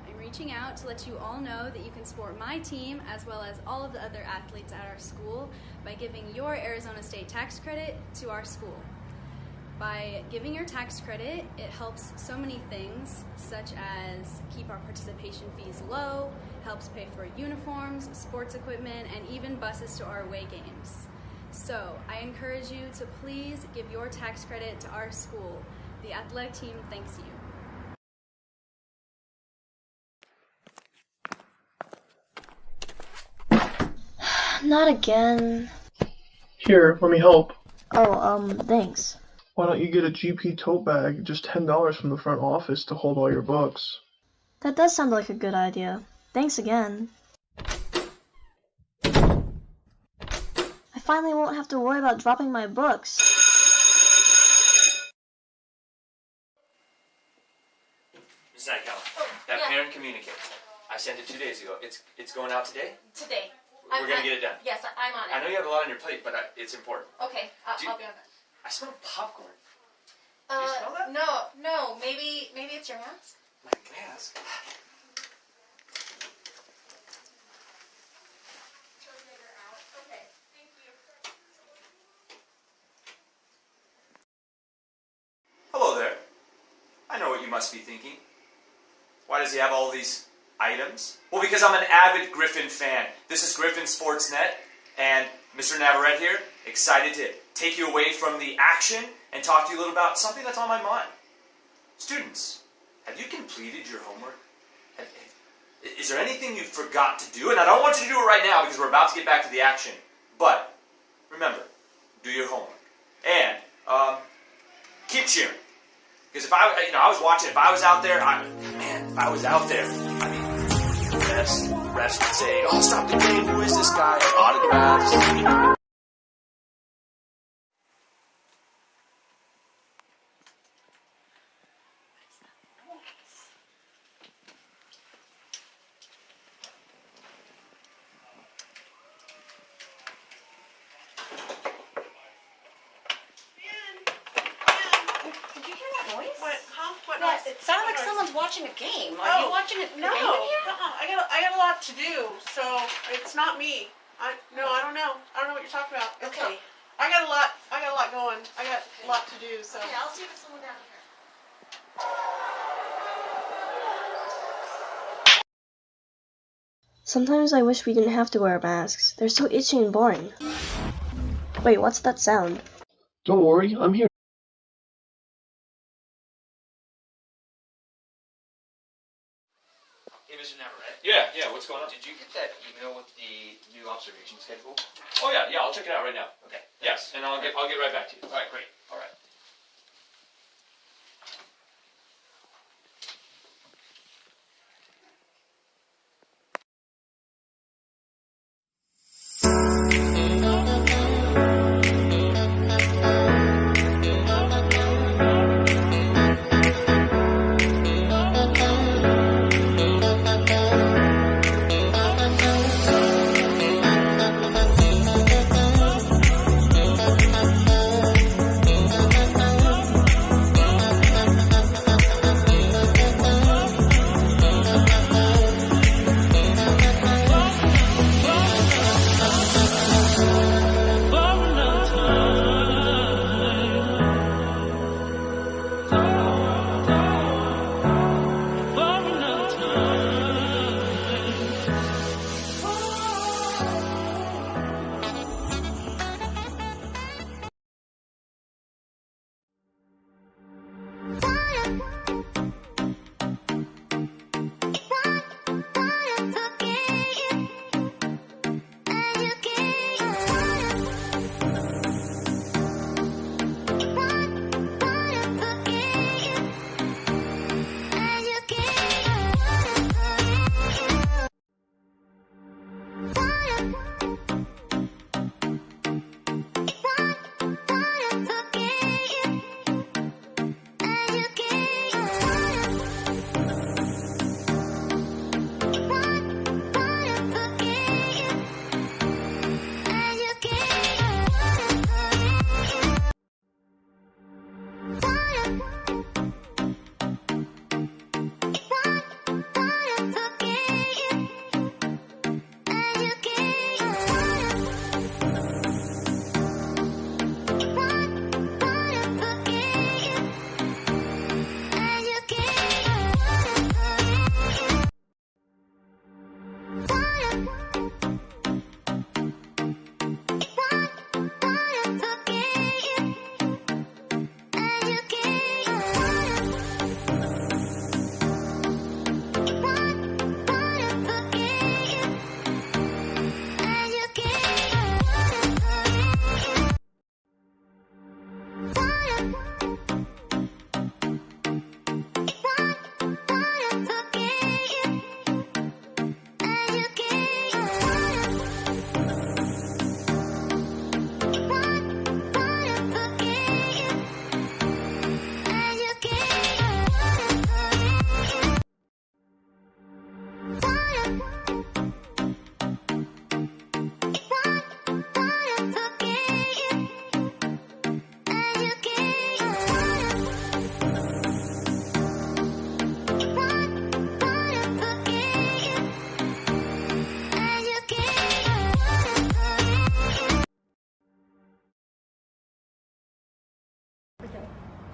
I'm reaching out to let you all know that you can support my team as well as all of the other athletes at our school by giving your Arizona State tax credit to our school. By giving your tax credit, it helps so many things, such as keep our participation fees low, helps pay for uniforms, sports equipment, and even buses to our away games. So I encourage you to please give your tax credit to our school. The athletic team thanks you. Not again. Here, let me help. Oh, thanks. Why don't you get a GP tote bag, just $10 from the front office to hold all your books? That does sound like a good idea. Thanks again. I finally won't have to worry about dropping my books. Ms. Nightgown, that parent communique. I sent it 2 days ago. It's going out today? Today. We're going to get it done. Yes, I'm on it. I know you have a lot on your plate, but it's important. Okay, I'll be on it. I smell popcorn. Do you smell that? No. Maybe it's your mask? My mask? Okay, thank you. Hello there. I know what you must be thinking. Why does he have all these items? Well, because I'm an avid Griffin fan. This is Griffin Sportsnet, and Mr. Navarrete here, excited to take you away from the action and talk to you a little about something that's on my mind. Students, have you completed your homework? Is there anything you forgot to do? And I don't want you to do it right now because we're about to get back to the action. But remember, do your homework. And keep cheering. Because if I was watching, if I was out there, refs would say, "Oh, stop the game, who is this guy?" Autographs. What? Huh? What Yeah, noise? it sounded like What noise? someone's watching a game. Are you watching a No. game in here? I got a lot to do, so it's not me. I don't know. I don't know what you're talking about. Okay. I got a lot going. I got a lot to do, so. Okay, I'll see if it's someone down here. Sometimes I wish we didn't have to wear masks. They're so itchy and boring. Wait, what's that sound? Don't worry, I'm here. Hey, Mr. Navarrete. Yeah, what's going on? Did you get that email with the new observation schedule? Oh yeah, I'll check it out right now. Okay. Yes, and I'll get right back to you. All right, great. All right.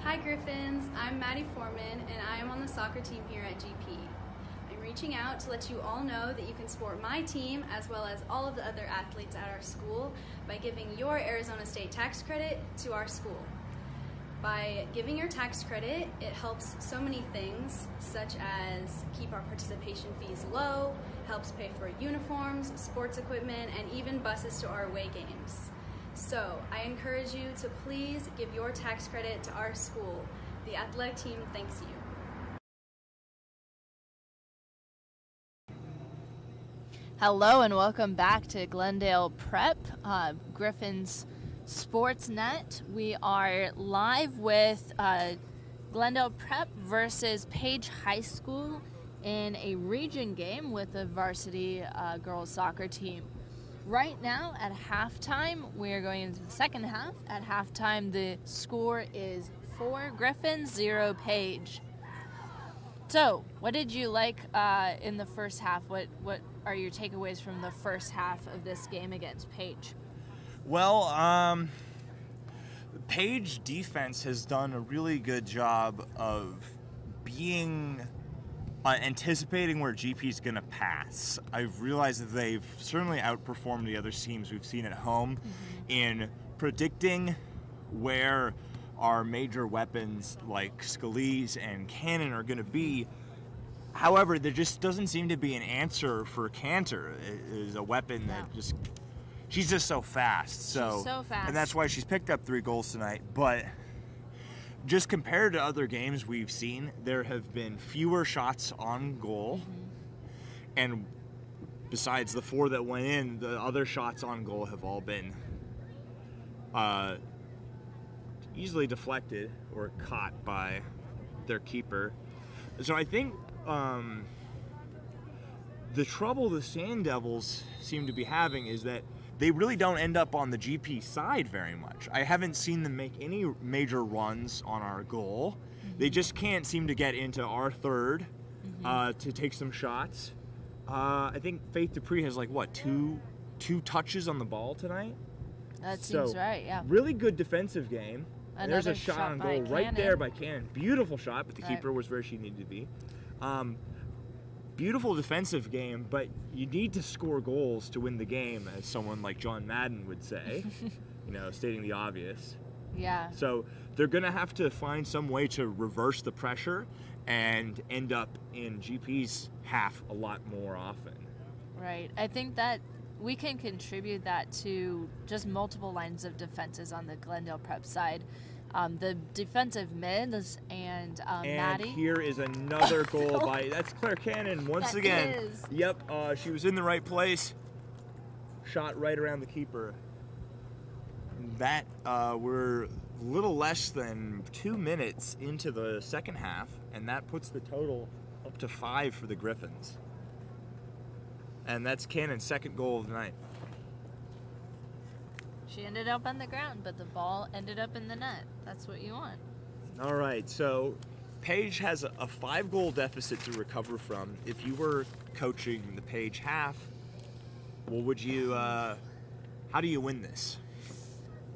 Hi Griffins, I'm Maddie Foreman and I am on the soccer team here at GP. I'm reaching out to let you all know that you can support my team as well as all of the other athletes at our school by giving your Arizona State tax credit to our school. By giving your tax credit, it helps so many things, such as keep our participation fees low, helps pay for uniforms, sports equipment, and even buses to our away games. So I encourage you to please give your tax credit to our school. The athletic team thanks you. Hello and welcome back to Glendale Prep, Griffin's Sportsnet. We are live with Glendale Prep versus Page High School in a region game with the varsity girls soccer team. Right now at halftime, we're going into the second half. At halftime, the score is 4 Griffins, 0 Page. So, what did you like in the first half? What are your takeaways from the first half of this game against Page? Well, Page defense has done a really good job of being anticipating where GP's going to pass. I've realized that they've certainly outperformed the other teams we've seen at home in predicting where our major weapons like Scalise and Cannon are going to be. However, there just doesn't seem to be an answer for Cantor. It is a weapon that just... She's just so fast. She's so fast. And that's why she's picked up 3 goals tonight. But just compared to other games we've seen, there have been fewer shots on goal. And besides the 4 that went in, the other shots on goal have all been easily deflected or caught by their keeper. So I think the trouble the Sand Devils seem to be having is that they really don't end up on the GP side very much. I haven't seen them make any major runs on our goal. They just can't seem to get into our third to take some shots. I think Faith Dupree has two touches on the ball tonight. That seems right, yeah. Really good defensive game. And there's a Another shot on by goal right Cannon. there by Cannon. Beautiful shot, but the Right. keeper was where she needed to be. Beautiful defensive game, but you need to score goals to win the game, as someone like John Madden would say, stating the obvious. Yeah. So they're going to have to find some way to reverse the pressure and end up in GP's half a lot more often. Right. I think that we can contribute that to just multiple lines of defenses on the Glendale Prep side. The defensive mids and Maddie. Here is another goal by, that's Claire Cannon once That again. is. Yep, she was in the right place. Shot right around the keeper. That, we're a little less than 2 minutes into the second half, and that puts the total up to 5 for the Griffins. And that's Cannon's second goal of the night. She ended up on the ground, but the ball ended up in the net. That's what you want. All right, so Page has a 5-goal deficit to recover from. If you were coaching the Page half, what would you, how do you win this?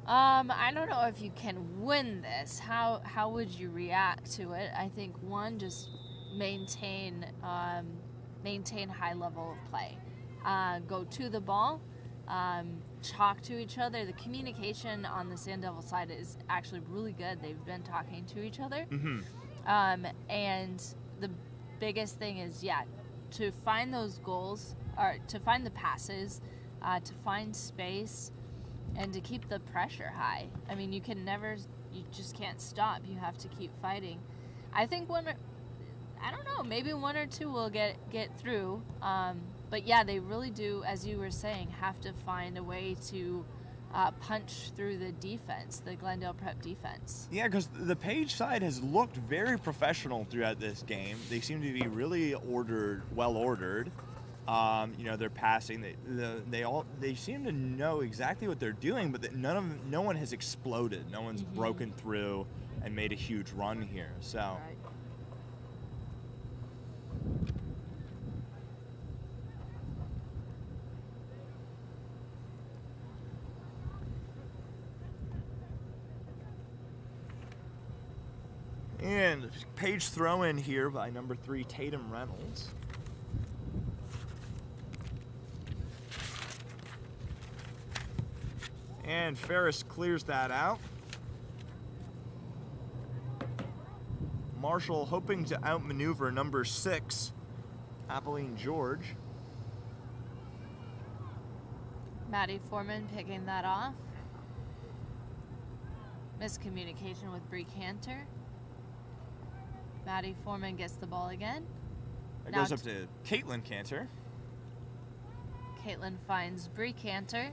I don't know if you can win this. How would you react to it? I think one, just maintain high level of play. Go to the ball, talk to each other. The communication on the Sand Devil side is actually really good. They've been talking to each other. And the biggest thing is, to find those goals, or to find the passes, to find space, and to keep the pressure high. I mean, you just can't stop. You have to keep fighting. I think maybe 1 or 2 will get through. But yeah, they really do, as you were saying, have to find a way to punch through the defense, the Glendale Prep defense. Yeah, because the Page side has looked very professional throughout this game. They seem to be really well ordered. They're passing. They seem to know exactly what they're doing, but no one has exploded. No one's broken through and made a huge run here. So. Right. And Page throw in here by number 3, Tatum Reynolds. And Ferris clears that out. Marshall hoping to outmaneuver number 6, Abilene George. Maddie Foreman picking that off. Miscommunication with Bree Cantor. Maddie Foreman gets the ball again. It goes up to Caitlin Cantor. Caitlin finds Bree Cantor.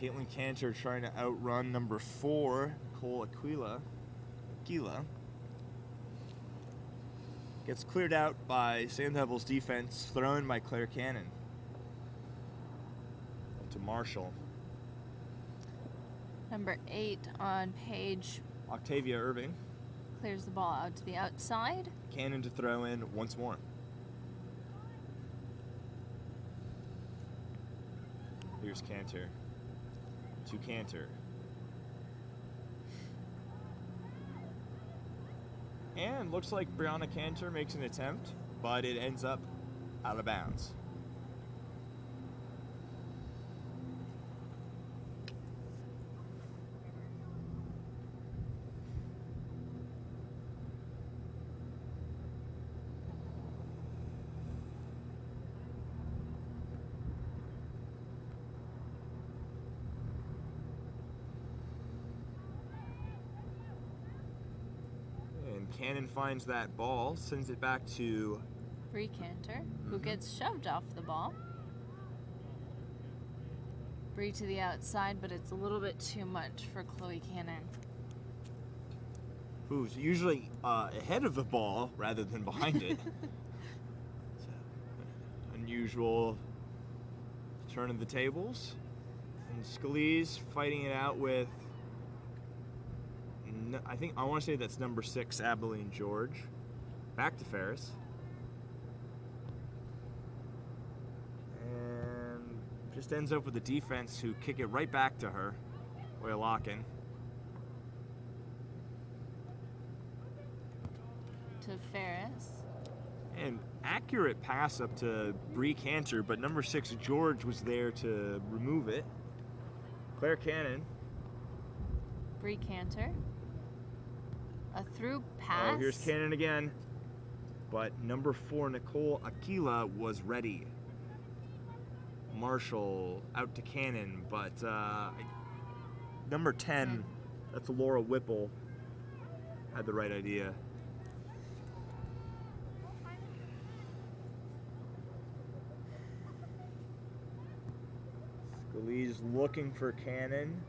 Caitlin Cantor trying to outrun number 4, Nicole Aquila. Gets cleared out by Sand Devils defense, thrown by Claire Cannon. Up to Marshall. Number 8 on page. Octavia Irving. Clears the ball out to the outside. Cannon to throw in once more. Here's Cantor. To Cantor. And looks like Brianna Cantor makes an attempt, but it ends up out of bounds. Cannon finds that ball, sends it back to Bree Cantor, who gets shoved off the ball. Bree to the outside, but it's a little bit too much for Chloe Cannon. Who's usually ahead of the ball rather than behind it. Unusual turn of the tables. And Scalise fighting it out with, I want to say that's number 6, Abilene George. Back to Ferris. And just ends up with the defense who kick it right back to her. Lock-in. To Ferris. And accurate pass up to Bree Cantor, but number 6, George, was there to remove it. Claire Cannon. Bree Cantor. A through pass. Oh, here's Cannon again. But number 4, Nicole Aquila, was ready. Marshall out to Cannon, but number 10, that's Laura Whipple, had the right idea. Scalise looking for Cannon.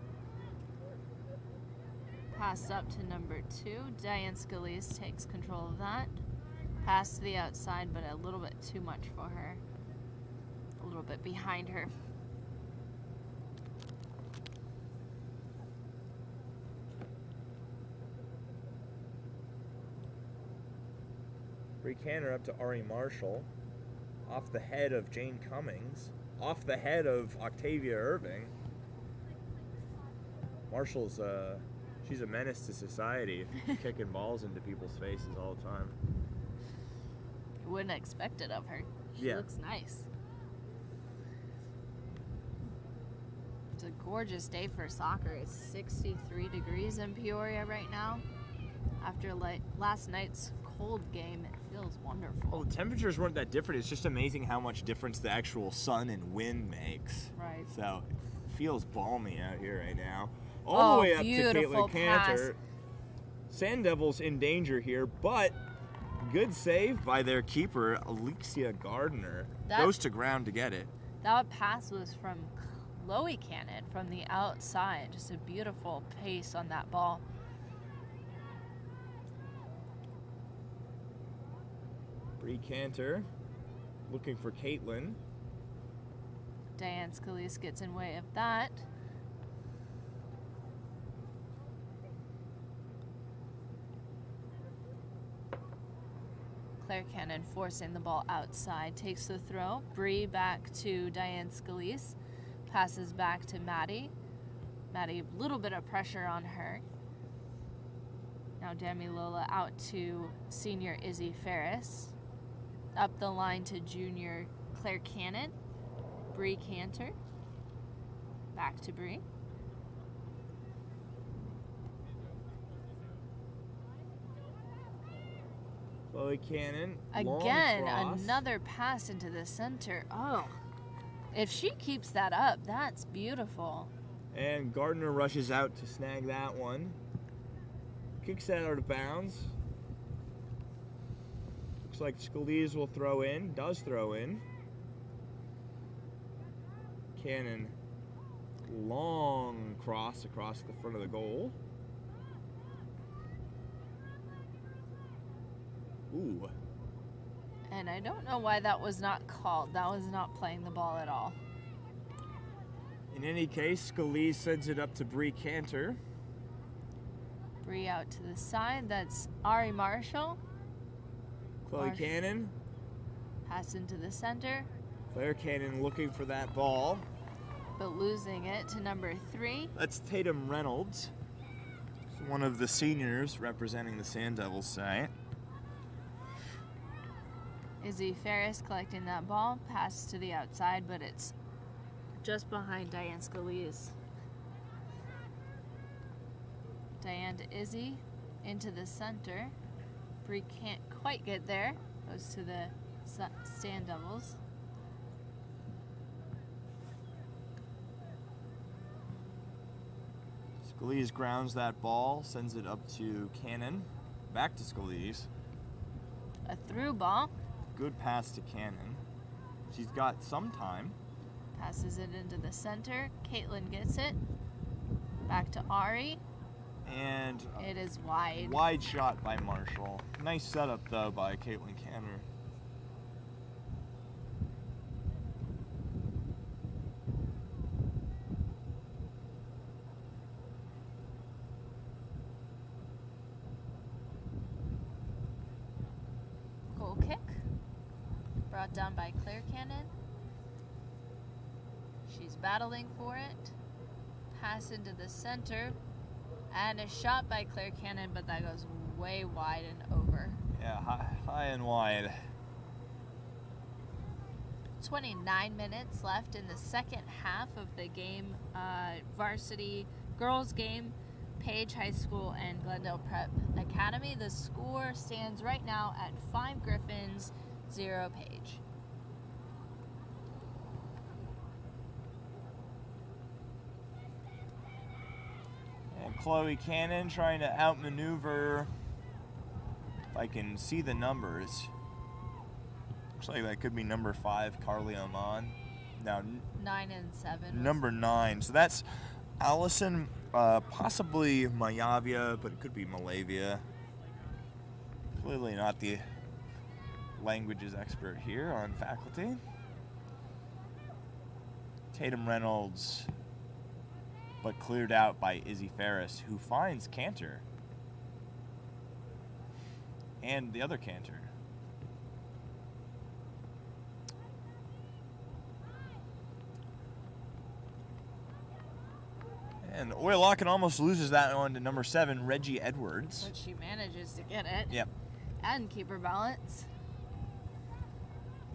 Passed up to number 2. Diane Scalise takes control of that. Pass to the outside, but a little bit too much for her. A little bit behind her. Bree Cantor up to Ari Marshall. Off the head of Jane Cummings. Off the head of Octavia Irving. Marshall's she's a menace to society, kicking balls into people's faces all the time. You wouldn't expect it of her. She looks nice. It's a gorgeous day for soccer. It's 63 degrees in Peoria right now. After last night's cold game, it feels wonderful. Well, the temperatures weren't that different. It's just amazing how much difference the actual sun and wind makes. Right. So it feels balmy out here right now. All the way up to Caitlin Cantor. Sand Devils in danger here, but good save by their keeper, Alexia Gardner. Goes to ground to get it. That pass was from Chloe Cannon from the outside. Just a beautiful pace on that ball. Bree Cantor looking for Caitlin. Diane Scalise gets in way of that. Claire Cannon forcing the ball outside, takes the throw. Bree back to Diane Scalise, passes back to Maddie. Maddie, a little bit of pressure on her. Now Demi Lola out to senior Izzy Ferris. Up the line to junior Claire Cannon. Bree Cantor. Back to Bree. Chloe Cannon. Again, another pass into the center. Oh, if she keeps that up, that's beautiful. And Gardner rushes out to snag that one. Kicks that out of bounds. Looks like Scalise will throw in. Does throw in. Cannon. long cross across the front of the goal. Ooh. And I don't know why that was not called. That was not playing the ball at all. In any case, Scalise sends it up to Bree Cantor. Bree out to the side. That's Ari Marshall. Chloe Cannon. Pass into the center. Claire Cannon looking for that ball. But losing it to number 3. That's Tatum Reynolds. She's one of the seniors representing the Sand Devils side. Izzy Ferris collecting that ball. Pass to the outside, but it's just behind Diane Scalise. Diane to Izzy. Into the center. Bree can't quite get there. Goes to the Sand Devils. Scalise grounds that ball, sends it up to Cannon. Back to Scalise. A through ball. Good pass to Cannon. She's got some time. Passes it into the center. Caitlin gets it. Back to Ari. And it is wide. Wide shot by Marshall. Nice setup, though, by Caitlin Cantor. Goal kick. Brought down by Claire Cannon. She's battling for it. Pass into the center. And a shot by Claire Cannon, but that goes way wide and over. Yeah, high and wide. 29 minutes left in the second half of the game. Varsity girls game, Page High School and Glendale Prep Academy. The score stands right now at 5 Griffins, 0 Page. Chloe Cannon trying to outmaneuver, if I can see the numbers. Looks like that could be number 5, Carly Oman. Now 9 and 7. Number 9. So that's Allison, possibly Mayavia, but it could be Malavia. Clearly not the languages expert here on faculty. Tatum Reynolds, but cleared out by Izzy Ferris, who finds Cantor. And the other Cantor. And Oyalakan almost loses that one to number 7, Reggie Edwards. But she manages to get it. Yep. And keep her balance.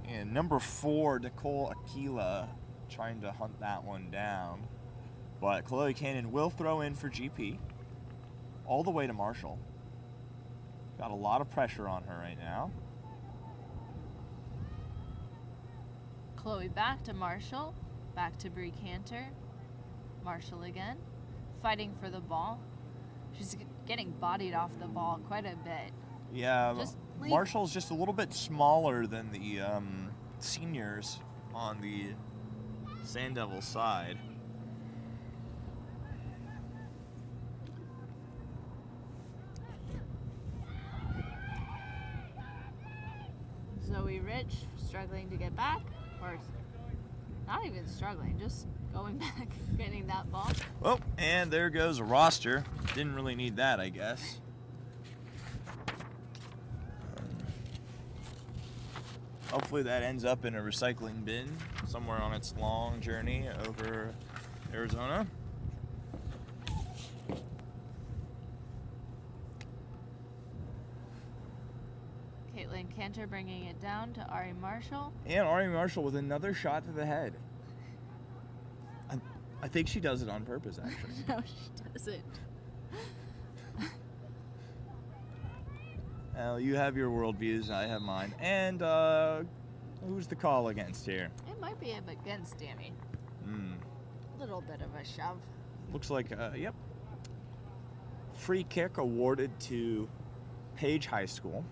And number 4, Nicole Aquila, trying to hunt that one down. But Chloe Cannon will throw in for GP. All the way to Marshall. Got a lot of pressure on her right now. Chloe back to Marshall. Back to Bree Cantor. Marshall again. Fighting for the ball. She's getting bodied off the ball quite a bit. Yeah, Marshall's just a little bit smaller than the seniors on the Sand Devils side. Zoe Rich struggling to get back, or not even struggling, just going back, getting that ball. Oh, and there goes a roster. Didn't really need that, I guess. Hopefully that ends up in a recycling bin somewhere on its long journey over Arizona. Caitlin Cantor bringing it down to Ari Marshall. And Ari Marshall with another shot to the head. I think she does it on purpose, actually. No, she doesn't. Well, you have your worldviews, I have mine. And who's the call against here? It might be against Danny. A little bit of a shove. Looks like, yep. Free kick awarded to Page High School.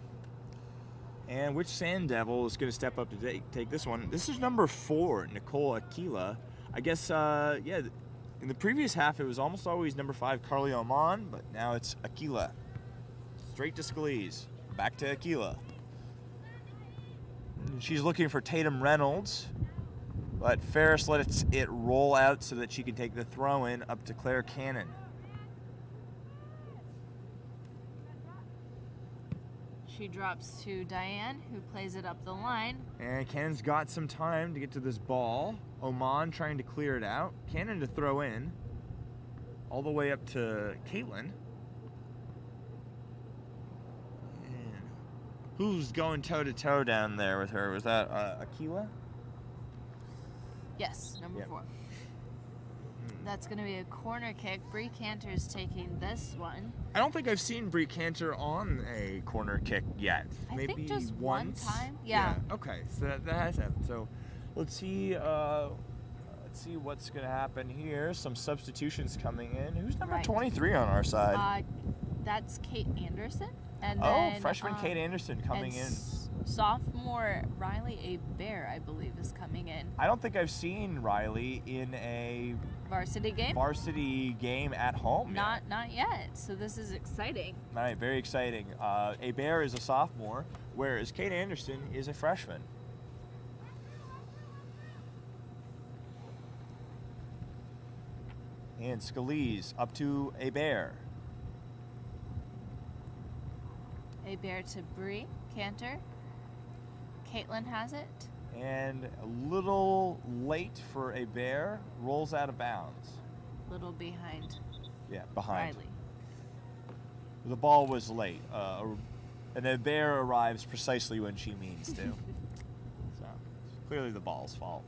And which Sand Devil is going to step up to take this one? This is number 4, Nicole Aquila. I guess, yeah, In the previous half, it was almost always number 5, Carly Oman, but now it's Aquila. Straight to Scalise. Back to Aquila. She's looking for Tatum Reynolds, but Ferris lets it roll out so that she can take the throw-in up to Claire Cannon. She drops to Diane, who plays it up the line. And Cannon's got some time to get to this ball. Oman trying to clear it out. Cannon to throw in. All the way up to Caitlin. And who's going toe-to-toe down there with her? Was that Aquila? Yes, number 4. That's going to be a corner kick. Bree Cantor's taking this one. I don't think I've seen Bree Cantor on a corner kick yet. I Maybe think just once. one time. Yeah. Okay, so that has happened. So let's see what's going to happen here. Some substitutions coming in. Who's number 23 on our side? That's Kate Anderson. And then, freshman Kate Anderson coming in. Sophomore Riley Bear, I believe, is coming in. I don't think I've seen Riley in a varsity game at home. Not yet. So this is exciting. All right, very exciting. Bear is a sophomore, whereas Kate Anderson is a freshman. And Scalise up to Bear. Bear to Bree Cantor. Caitlin has it. And a little late for Bear, rolls out of bounds. Little behind. Yeah, behind. Riley. The ball was late. And Bear arrives precisely when she means to. So, it's clearly the ball's fault.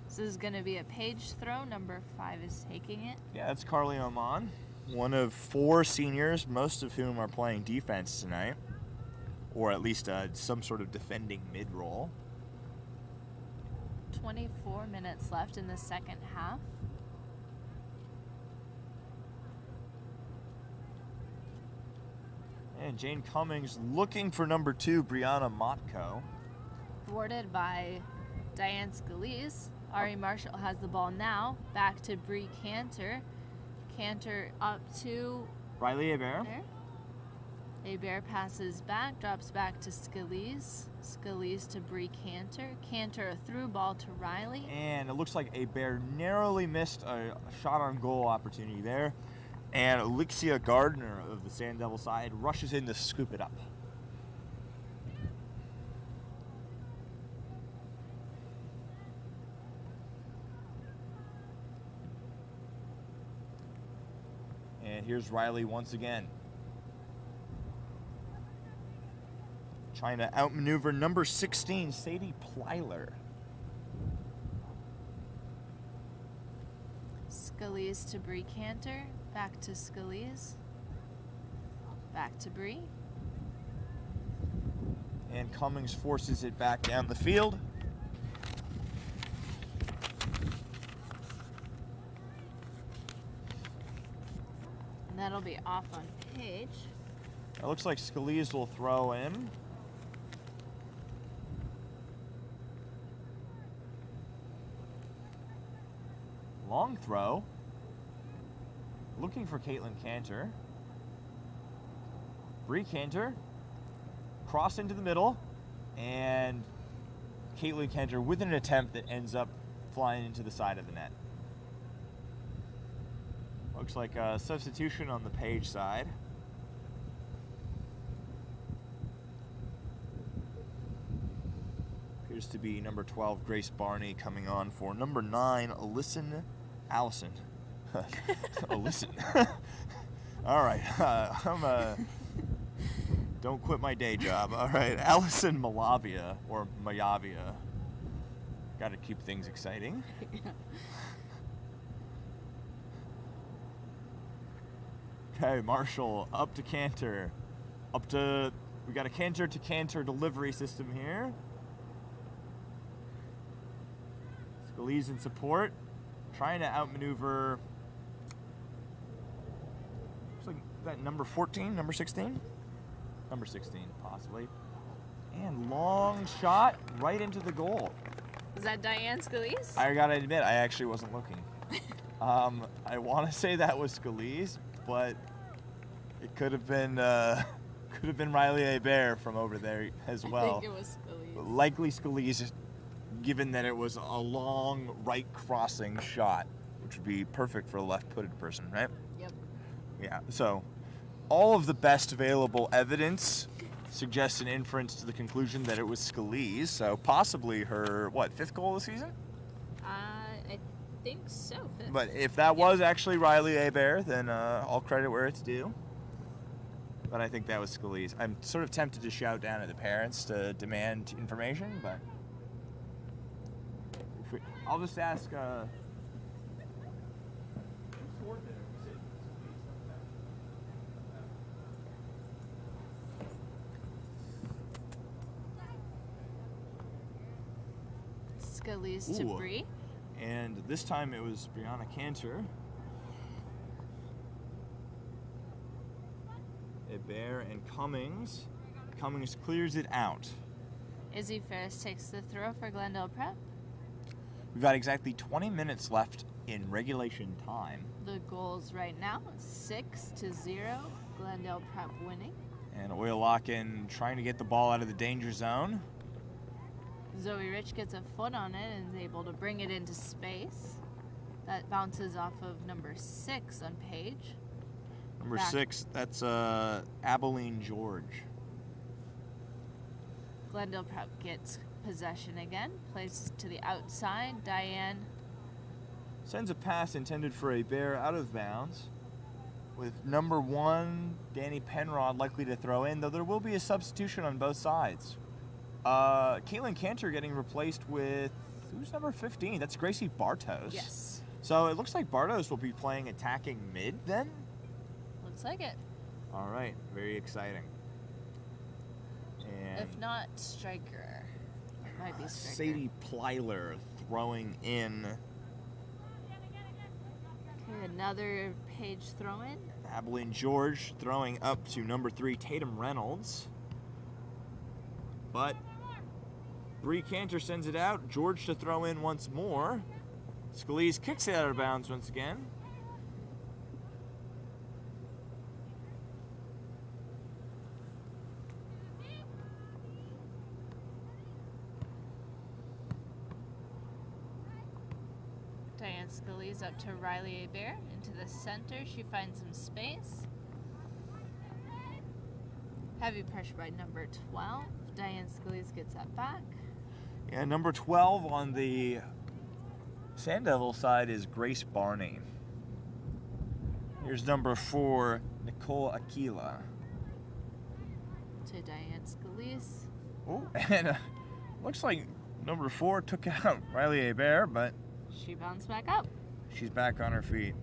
This is going to be a page throw. Number 5 is taking it. Yeah, that's Carly Oman. One of 4 seniors, most of whom are playing defense tonight. Or at least some sort of defending mid-roll. 24 minutes left in the second half. And Jane Cummings looking for number 2, Brianna Motko. Thwarted by Diane Scalise. Ari Marshall has the ball now. Back to Bree Cantor. Cantor up to Riley Hebert. Bear passes back, drops back to Scalise. Scalise to Bree Cantor. Cantor a through ball to Riley. And it looks like Bear narrowly missed a shot on goal opportunity there. And Alexia Gardner of the Sand Devil side rushes in to scoop it up. And here's Riley once again. Trying to outmaneuver number 16, Sadie Plyler. Scalise to Bree Cantor. Back to Scalise. Back to Bree. And Cummings forces it back down the field. And that'll be off on page. It looks like Scalise will throw in. Long throw. Looking for Caitlin Cantor. Bree Cantor. Cross into the middle. And Caitlin Cantor with an attempt that ends up flying into the side of the net. Looks like a substitution on the Page side. Appears to be number 12, Grace Barney, coming on for number 9, Allison. Listen. All right. Don't quit my day job. All right. Allison Malavia, or Mayavia. Got to keep things exciting. Okay, Marshall up to Cantor. We got a Cantor to Cantor delivery system here. Scalise in support. Trying to outmaneuver. Looks like that number 14, number 16? Number 16, possibly. And long shot right into the goal. Is that Diane Scalise? I gotta admit, I actually wasn't looking. I want to say that was Scalise, but it could have been Riley Hebert from over there as well. I think it was Scalise. Likely Scalise, given that it was a long right crossing shot, which would be perfect for a left-footed person, right? Yep. Yeah. So, all of the best available evidence suggests an inference to the conclusion that it was Scalise. So possibly her fifth goal of the season? I think so. Fifth. But if that was actually Riley Hebert, then all credit where it's due. But I think that was Scalise. I'm sort of tempted to shout down at the parents to demand information, but I'll just ask. Scalise to Bree. And this time it was Brianna Cantor. Hebert and Cummings. Cummings clears it out. Izzy Ferris takes the throw for Glendale Prep. We've got exactly 20 minutes left in regulation time. The goals right now, 6-0. Glendale Prep winning. And Oil Lock-in trying to get the ball out of the danger zone. Zoe Rich gets a foot on it and is able to bring it into space. That bounces off of number 6 on Page. Number 6, that's Abilene George. Glendale Prep gets possession again, plays to the outside. Diane sends a pass intended for Hebert out of bounds, with number 1, Danny Penrod, likely to throw in, though there will be a substitution on both sides. Caitlin Cantor getting replaced with, who's number 15? That's Gracie Bartos. Yes. So it looks like Bartos will be playing attacking mid then? Looks like it. All right, very exciting. And if not striker, it might be striker. Sadie Plyler throwing in. Okay, another Page throw in. Abilene George throwing up to number 3, Tatum Reynolds. But Bree Cantor sends it out. George to throw in once more. Scalise kicks it out of bounds once again. Diane Scalise up to Riley Hebert. Into the center. She finds some space. Heavy pressure by number 12. Diane Scalise gets that back. Yeah, number 12 on the Sand Devil side is Grace Barney. Here's number 4, Nicole Aquila. To Diane Scalise. Oh, and looks like number 4 took out Riley Hebert, but she bounced back up. She's back on her feet.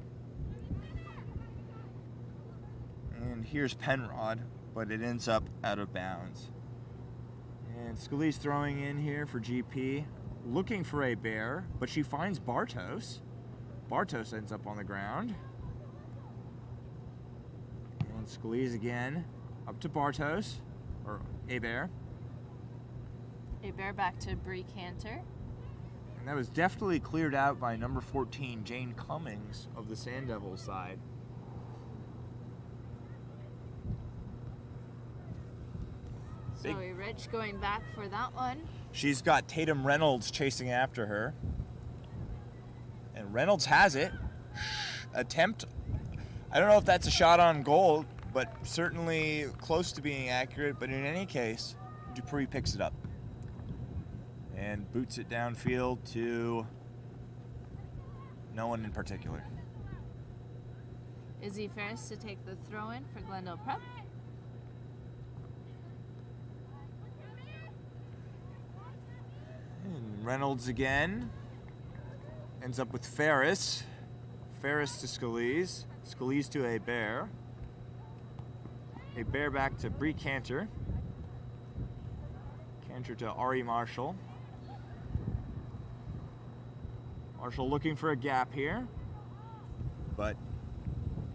And here's Penrod, but it ends up out of bounds. And Scalise throwing in here for GP, looking for Hebert, but she finds Bartos. Bartos ends up on the ground. And Scalise again, up to Bartos, or Hebert. Hebert back to Bree Cantor. And that was definitely cleared out by number 14, Jane Cummings of the Sand Devil side. Zoe Rich going back for that one. She's got Tatum Reynolds chasing after her. And Reynolds has it. Attempt. I don't know if that's a shot on goal, but certainly close to being accurate. But in any case, Dupree picks it up and boots it downfield to no one in particular. Izzy Ferris to take the throw in for Glendale Prep. And Reynolds again. Ends up with Ferris. Ferris to Scalise. Scalise to Hebert. Hebert back to Bree Cantor. Cantor to Ari Marshall. Marshall looking for a gap here. But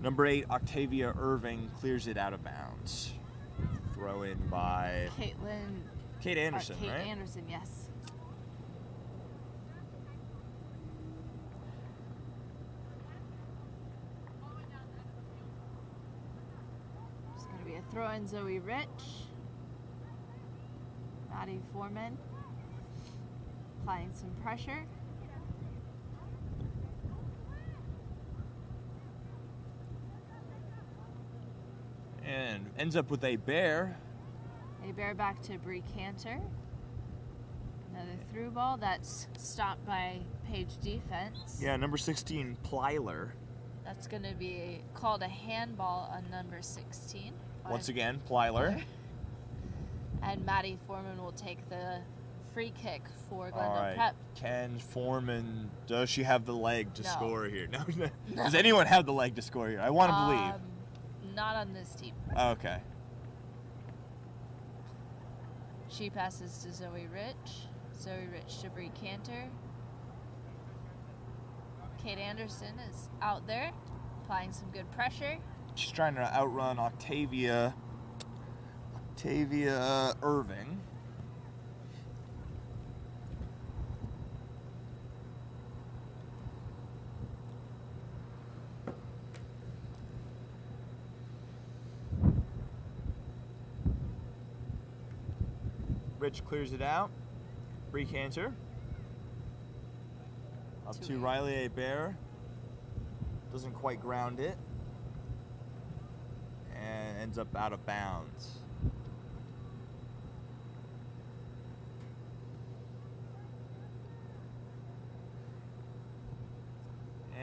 number 8, Octavia Irving, clears it out of bounds. Throw in by Kate Anderson, right? Anderson, yes. Throw in Zoe Rich. Maddie Foreman. Applying some pressure. And ends up with a bear. A bear back to Bree Cantor. Another through ball that's stopped by Page defense. Yeah, number 16, Plyler. That's going to be called a handball on number 16. Once again, Plyler. And Maddie Foreman will take the free kick for Glendale All right. Prep. Can Foreman, does she have the leg to No. score here? No. Does anyone have the leg to score here? I want to believe. Not on this team. Okay. She passes to Zoe Rich. Zoe Rich to Bree Cantor. Kate Anderson is out there, applying some good pressure. She's trying to outrun Octavia Irving. Rich clears it out. Bree Cantor. Up to Riley Bear. Doesn't quite ground it. And ends up out of bounds.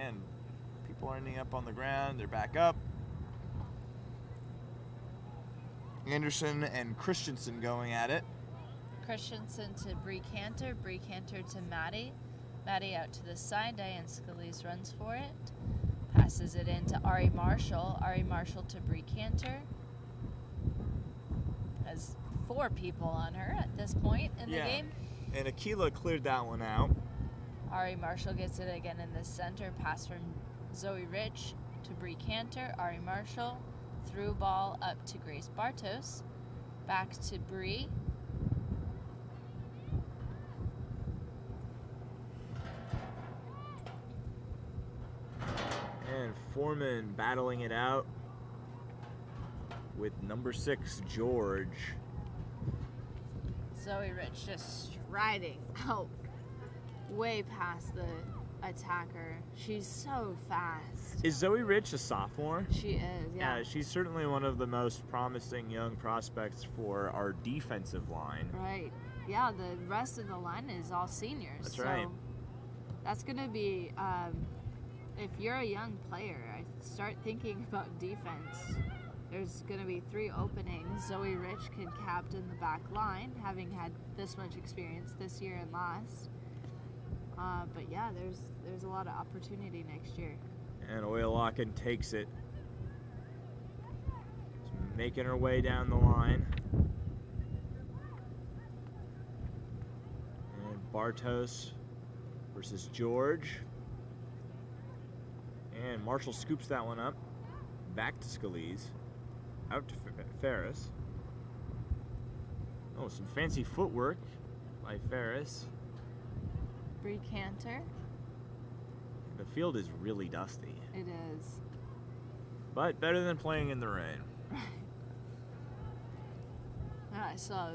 And people are ending up on the ground. They're back up. Anderson and Christensen going at it. Christensen to Bree Cantor to Maddie. Maddie out to the side, Diane Scalise runs for it. Passes it in to Ari Marshall to Bree Cantor. Has 4 people on her at this point in the game. And Aquila cleared that one out. Ari Marshall gets it again in the center. Pass from Zoe Rich to Bree Cantor. Ari Marshall through ball up to Grace Bartos. Back to Bree. And Foreman battling it out with number 6, George. Zoe Rich just striding out way past the attacker. She's so fast. Is Zoe Rich a sophomore? She is, yeah. Yeah, she's certainly one of the most promising young prospects for our defensive line. Right. Yeah, the rest of the line is all seniors. That's right. That's going to be, if you're a young player, I start thinking about defense. There's going to be 3 openings. Zoe Rich can captain the back line, having had this much experience this year and last. But yeah, there's a lot of opportunity next year. And Oyalakan takes it. She's making her way down the line. And Bartos versus George. And Marshall scoops that one up. Back to Scalise. Out to Ferris. Oh, some fancy footwork by Ferris. Bree Cantor. The field is really dusty. It is. But better than playing in the rain. I saw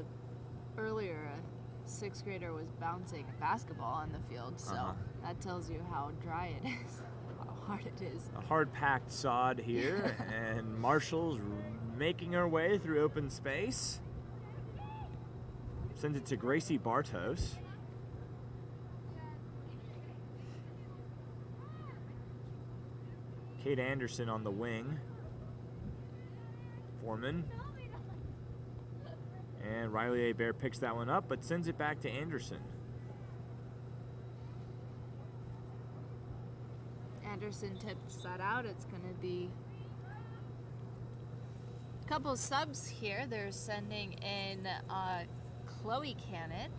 earlier a 6th grader was bouncing a basketball on the field, so that tells you how dry it is, how hard it is. A hard-packed sod here, and Marshall's making her way through open space. Sends it to Gracie Bartos. Kate Anderson on the wing. Foreman. And Riley Bear picks that one up, but sends it back to Anderson. Anderson tips that out. It's going to be a couple subs here. They're sending in Chloe Cannon.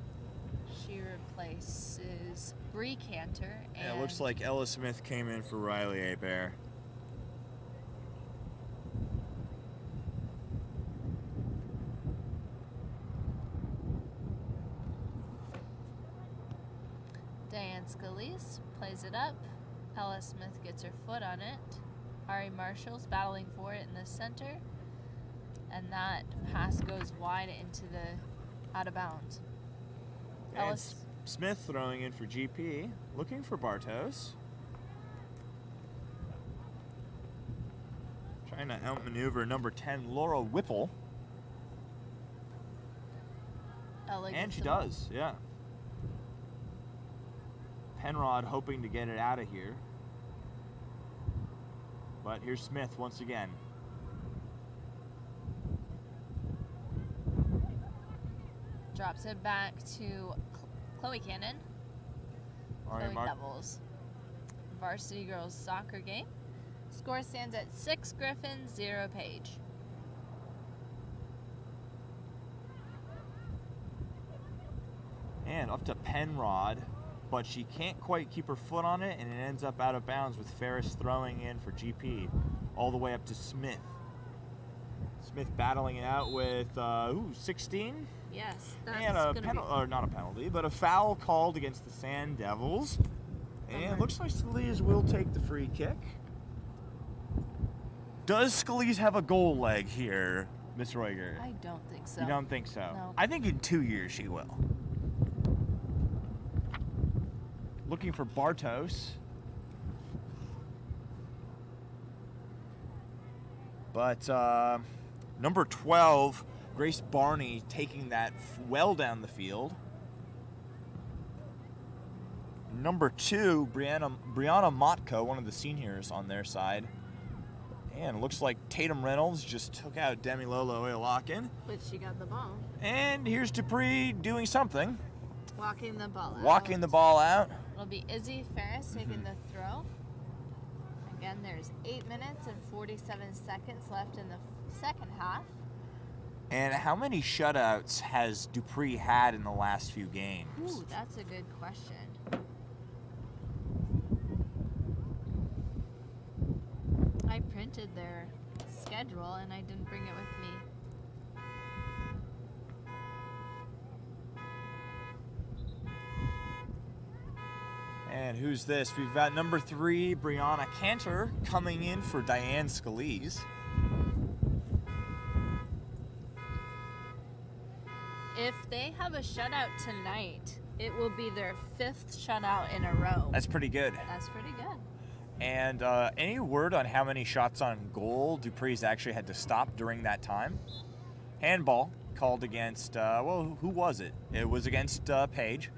She replaces Bree Cantor. And it looks like Ella Smith came in for Riley Bear. Diane Scalise plays it up. Ella Smith gets her foot on it. Ari Marshall's battling for it in the center. And that pass goes wide into the out of bounds. And Ellis. Smith throwing in for GP, looking for Bartos. Trying to outmaneuver number 10, Laura Whipple. And she does, yeah. Penrod hoping to get it out of here. But here's Smith once again. Drops it back to Chloe Cannon. Chloe doubles. Varsity girls soccer game. Score stands at 6 Griffin, 0 Page. And up to Penrod, but she can't quite keep her foot on it, and it ends up out of bounds with Ferris throwing in for GP, all the way up to Smith. Smith battling it out with 16. Yes, that's and or not a penalty, but a foul called against the Sand Devils. And it looks like Scalise will take the free kick. Does Scalise have a goal leg here, Miss Roiger? I don't think so. You don't think so? No. I think in 2 years she will. Looking for Bartos. But number 12, Grace Barney, taking that well down the field. Number 2, Brianna Motko, one of the seniors on their side. And it looks like Tatum Reynolds just took out Demi Lolo Oilakin. But she got the ball. And here's Dupree doing something. Walking the ball out. Walking the ball out. It'll be Izzy Ferris taking the throw. Again, there's 8 minutes and 47 seconds left in the second half. And how many shutouts has Dupree had in the last few games? Ooh, that's a good question. I printed their schedule and I didn't bring it with me. And who's this? We've got number 3, Brianna Cantor, coming in for Diane Scalise. If they have a shutout tonight, it will be their 5th shutout in a row. That's pretty good. That's pretty good. And any word on how many shots on goal Dupree's actually had to stop during that time? Handball called against, who was it? It was against Page.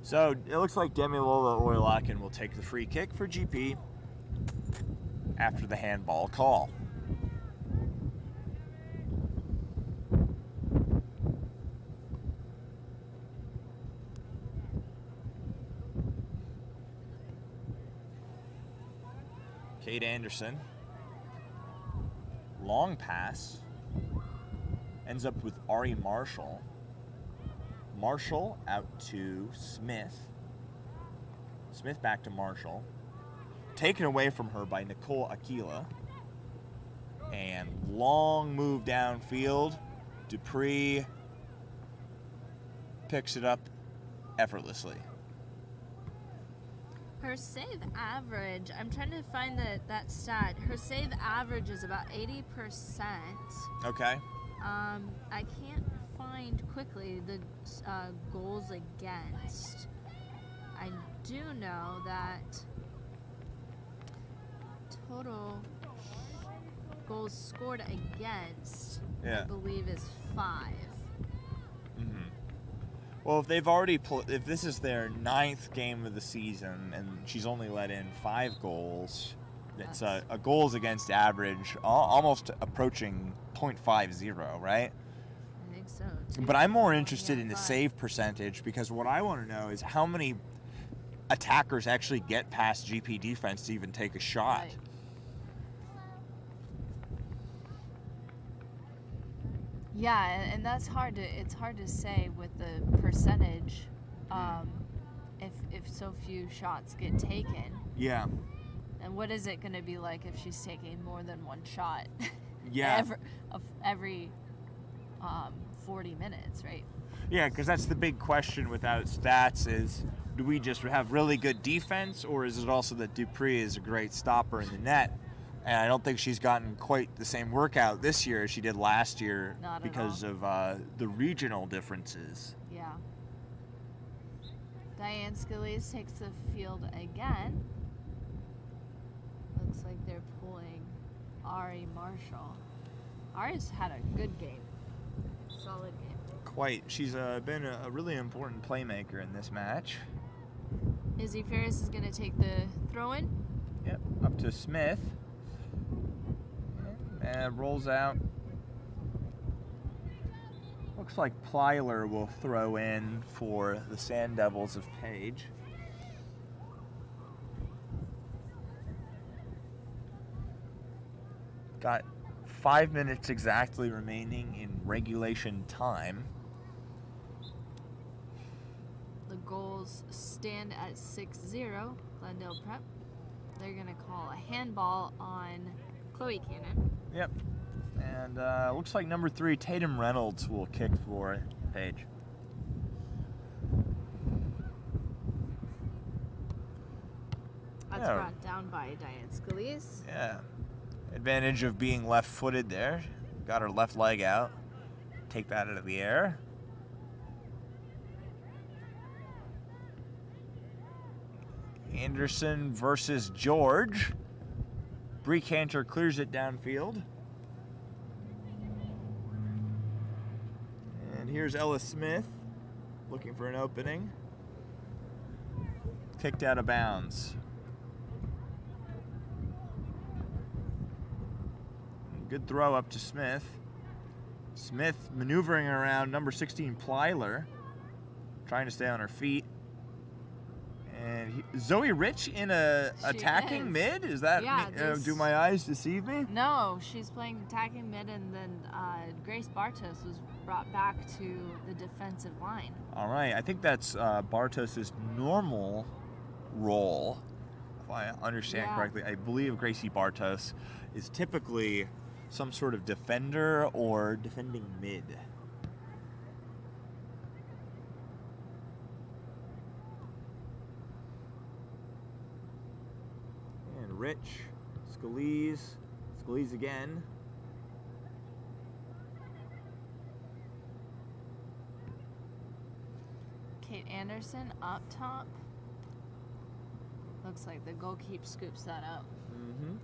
So it looks like Demi Lola Oilakin will take the free kick for GP after the handball call. Kate Anderson. Long pass. Ends up with Ari Marshall. Marshall out to Smith. Smith back to Marshall. Taken away from her by Nicole Aquila. And long move downfield. Dupree picks it up effortlessly. Her save average, I'm trying to find that stat. Her save average is about 80%. Okay. I can't find quickly the goals against. I do know that total goals scored against, I believe, is 5. Mm-hmm. Well, if they've already if this is their 9th game of the season and she's only let in 5 goals, it's a goals against average almost approaching .50, right? I think so. But I'm more interested in the save percentage because what I want to know is how many attackers actually get past GP defense to even take a shot. Right. Yeah, and that's hard to. It's hard to say with the percentage, if so few shots get taken. Yeah. And what is it going to be like if she's taking more than one shot? Yeah. every 40 minutes, right? Yeah, because that's the big question without stats is, do we just have really good defense, or is it also that Dupree is a great stopper in the net? And I don't think she's gotten quite the same workout this year as she did last year because of the regional differences. Yeah. Diane Scalise takes the field again. Looks like they're pulling Ari Marshall. Ari's had a good game. Solid game. Quite. She's been a really important playmaker in this match. Izzy Ferris is going to take the throw-in. Yep, up to Smith. And rolls out. Looks like Plyler will throw in for the Sand Devils of Page. Got 5 minutes exactly remaining in regulation time. The goals stand at 6-0, Glendale Prep. They're going to call a handball on Chloe Cannon. Yep. And looks like number 3, Tatum Reynolds, will kick for Page. That's brought down by Diane Scalise. Yeah. Advantage of being left-footed there. Got her left leg out. Take that out of the air. Anderson versus George. Bree Cantor clears it downfield. And here's Ella Smith looking for an opening. Kicked out of bounds. Good throw up to Smith. Smith maneuvering around number 16 Plyler, trying to stay on her feet. And Zoe Rich in attacking mid? Is that do my eyes deceive me? No, she's playing attacking mid, and then Grace Bartos was brought back to the defensive line. All right, I think that's Bartos' normal role, if I understand correctly. I believe Gracie Bartos is typically some sort of defender or defending mid. And Rich, Scalise again. Kate Anderson up top. Looks like the goalkeeper scoops that up. Mm-hmm.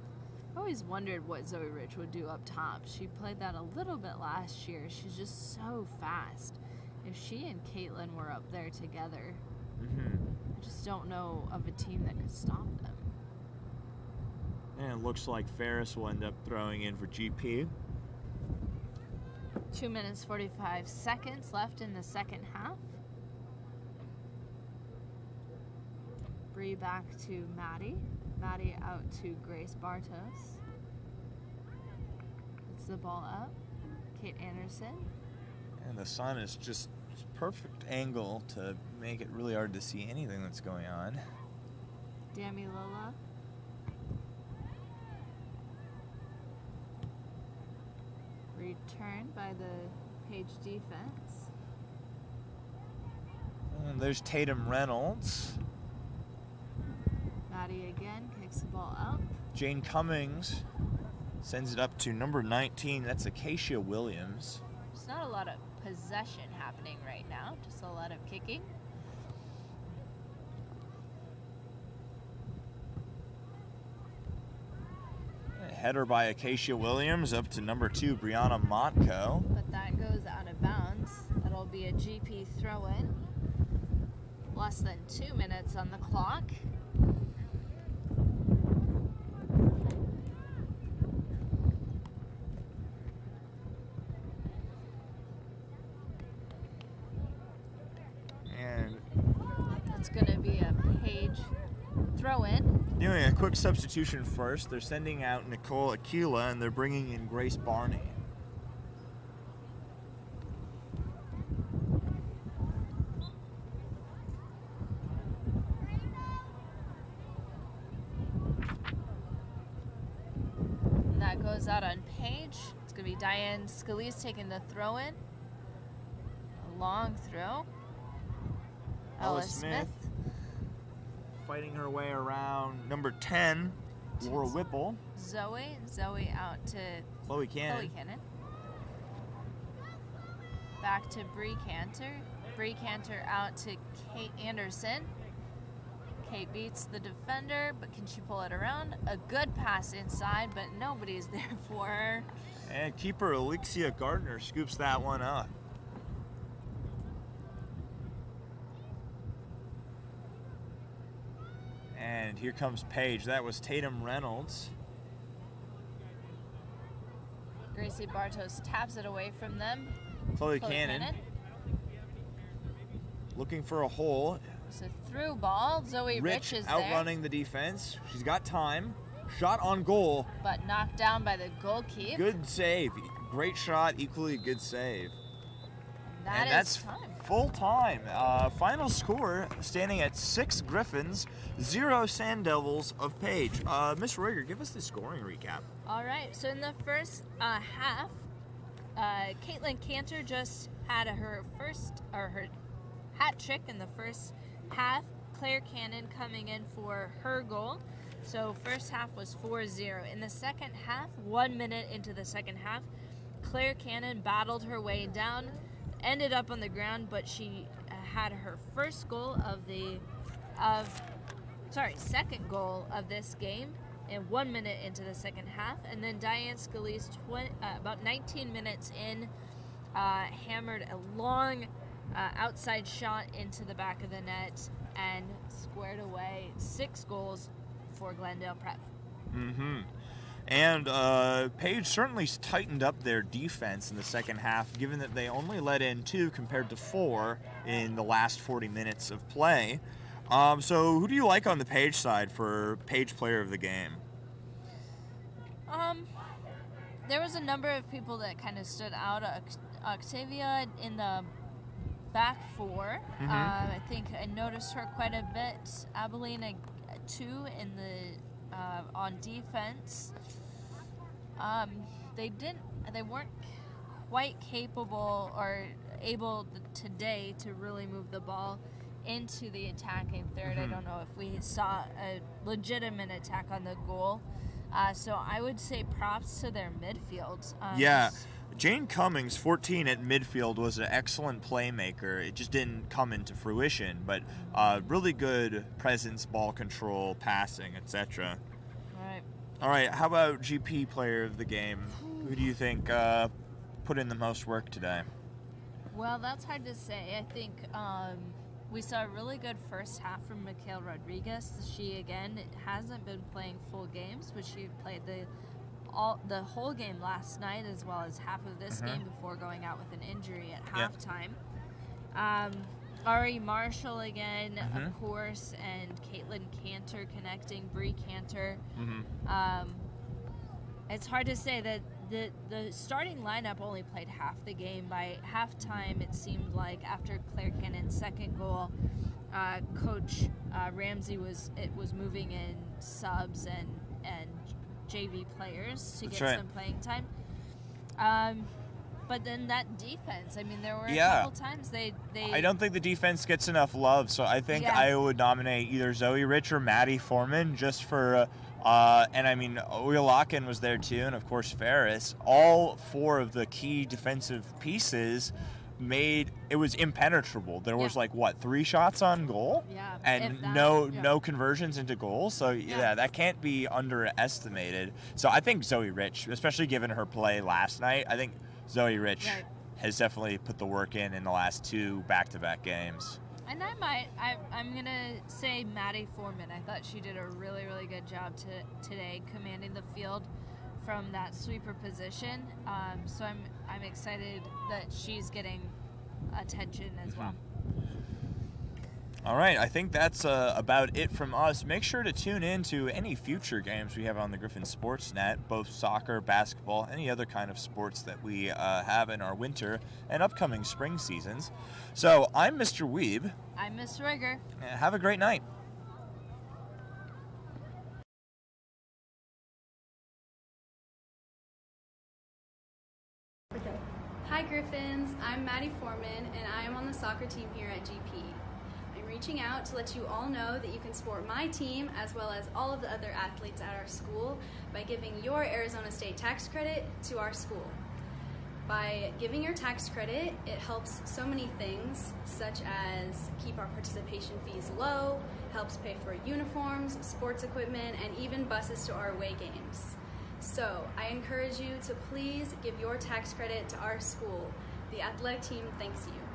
I always wondered what Zoe Rich would do up top. She played that a little bit last year. She's just so fast. If she and Caitlin were up there together, I just don't know of a team that could stop them. And it looks like Ferris will end up throwing in for GP. 2 minutes, 45 seconds left in the second half. Bree back to Maddie. Maddie out to Grace Bartos. It's the ball up. Kate Anderson. And the sun is just perfect angle to make it really hard to see anything that's going on. Dami Lola. Returned by the Page defense. And there's Tatum Reynolds. Maddie again kicks the ball up. Jane Cummings sends it up to number 19. That's Acacia Williams. There's not a lot of possession happening right now, just a lot of kicking. A header by Acacia Williams up to number 2, Brianna Motko. But that goes out of bounds. That'll be a GP throw-in. Less than 2 minutes on the clock. It's going to be a Page throw-in. Doing a quick substitution first. They're sending out Nicole Aquila and they're bringing in Grace Barney. And that goes out on Page. It's going to be Diane Scalise taking the throw-in. A long throw. Ella Smith fighting her way around number 10, Laura Whipple. Zoe out to Chloe Cannon. Back to Bree Cantor. Bree Cantor out to Kate Anderson. Kate beats the defender, but can she pull it around? A good pass inside, but nobody's there for her. And keeper Alexia Gardner scoops that one up. And here comes Paige. That was Tatum Reynolds. Gracie Bartos taps it away from them. Chloe Cannon. Looking for a hole. It's a through ball. Zoe Rich is there. Outrunning the defense. She's got time. Shot on goal. But knocked down by the goalkeeper. Good save. Great shot. Equally good save. And that's time. Full time. Final score standing at 6 Griffins, 0 Sand Devils of Page. Miss Royer, give us the scoring recap. All right. So in the first half, Caitlin Cantor just had her hat trick in the first half. Claire Cannon coming in for her goal. So first half was 4-0. In the second half, 1 minute into the second half, Claire Cannon battled her way down, ended up on the ground, but she had her second goal of this game in 1 minute into the second half. And then Diane Scalise, about 19 minutes in, hammered a long outside shot into the back of the net and squared away 6 goals for Glendale Prep. Mm-hmm. And Page certainly tightened up their defense in the second half, given that they only let in 2 compared to 4 in the last 40 minutes of play. So who do you like on the Page side for Page Player of the Game? There was a number of people that kind of stood out. Octavia in the back 4. Mm-hmm. I think I noticed her quite a bit. Abilene, 2 in the on defense. They weren't quite capable or able today to really move the ball into the attacking third. Mm-hmm. I don't know if we saw a legitimate attack on the goal. So I would say props to their midfield. Yeah. Jane Cummings, 14 at midfield, was an excellent playmaker. It just didn't come into fruition, but really good presence, ball control, passing, etc. All right, how about GP Player of the Game? Who do you think put in the most work today? Well, that's hard to say. I think we saw a really good first half from Mikhail Rodriguez. She, again, hasn't been playing full games, but she played the whole game last night as well as half of this game before going out with an injury at halftime. Ari Marshall again, of course, and Caitlin Cantor connecting, Bree Cantor. It's hard to say that the starting lineup only played half the game. By halftime, it seemed like after Claire Cannon's second goal, Coach Ramsey was moving in subs and JV players to get some playing time. But then that defense, I mean, there were a couple times they I don't think the defense gets enough love, so I think I would nominate either Zoe Rich or Maddie Foreman just for, and I mean, Oyalakin was there too, and of course Ferris. All 4 of the key defensive pieces it was impenetrable. There was 3 shots on goal? Yeah. And no conversions into goals. So that can't be underestimated. So I think Zoe Rich, especially given her play last night, I think Zoe Rich has definitely put the work in the last 2 back-to-back games. And I'm going to say Maddie Foreman. I thought she did a really, really good job today commanding the field from that sweeper position. So I'm excited that she's getting attention as well. All right, I think that's about it from us. Make sure to tune in to any future games we have on the Griffin Sports Net, both soccer, basketball, any other kind of sports that we have in our winter and upcoming spring seasons. So I'm Mr. Weeb. I'm Miss Rigger. Have a great night. Hi Griffins, I'm Maddie Foreman and I am on the soccer team here at GP. I'm reaching out to let you all know that you can support my team as well as all of the other athletes at our school by giving your Arizona State tax credit to our school. By giving your tax credit, it helps so many things, such as keep our participation fees low, helps pay for uniforms, sports equipment, and even buses to our away games. So, I encourage you to please give your tax credit to our school. The athletic team thanks you.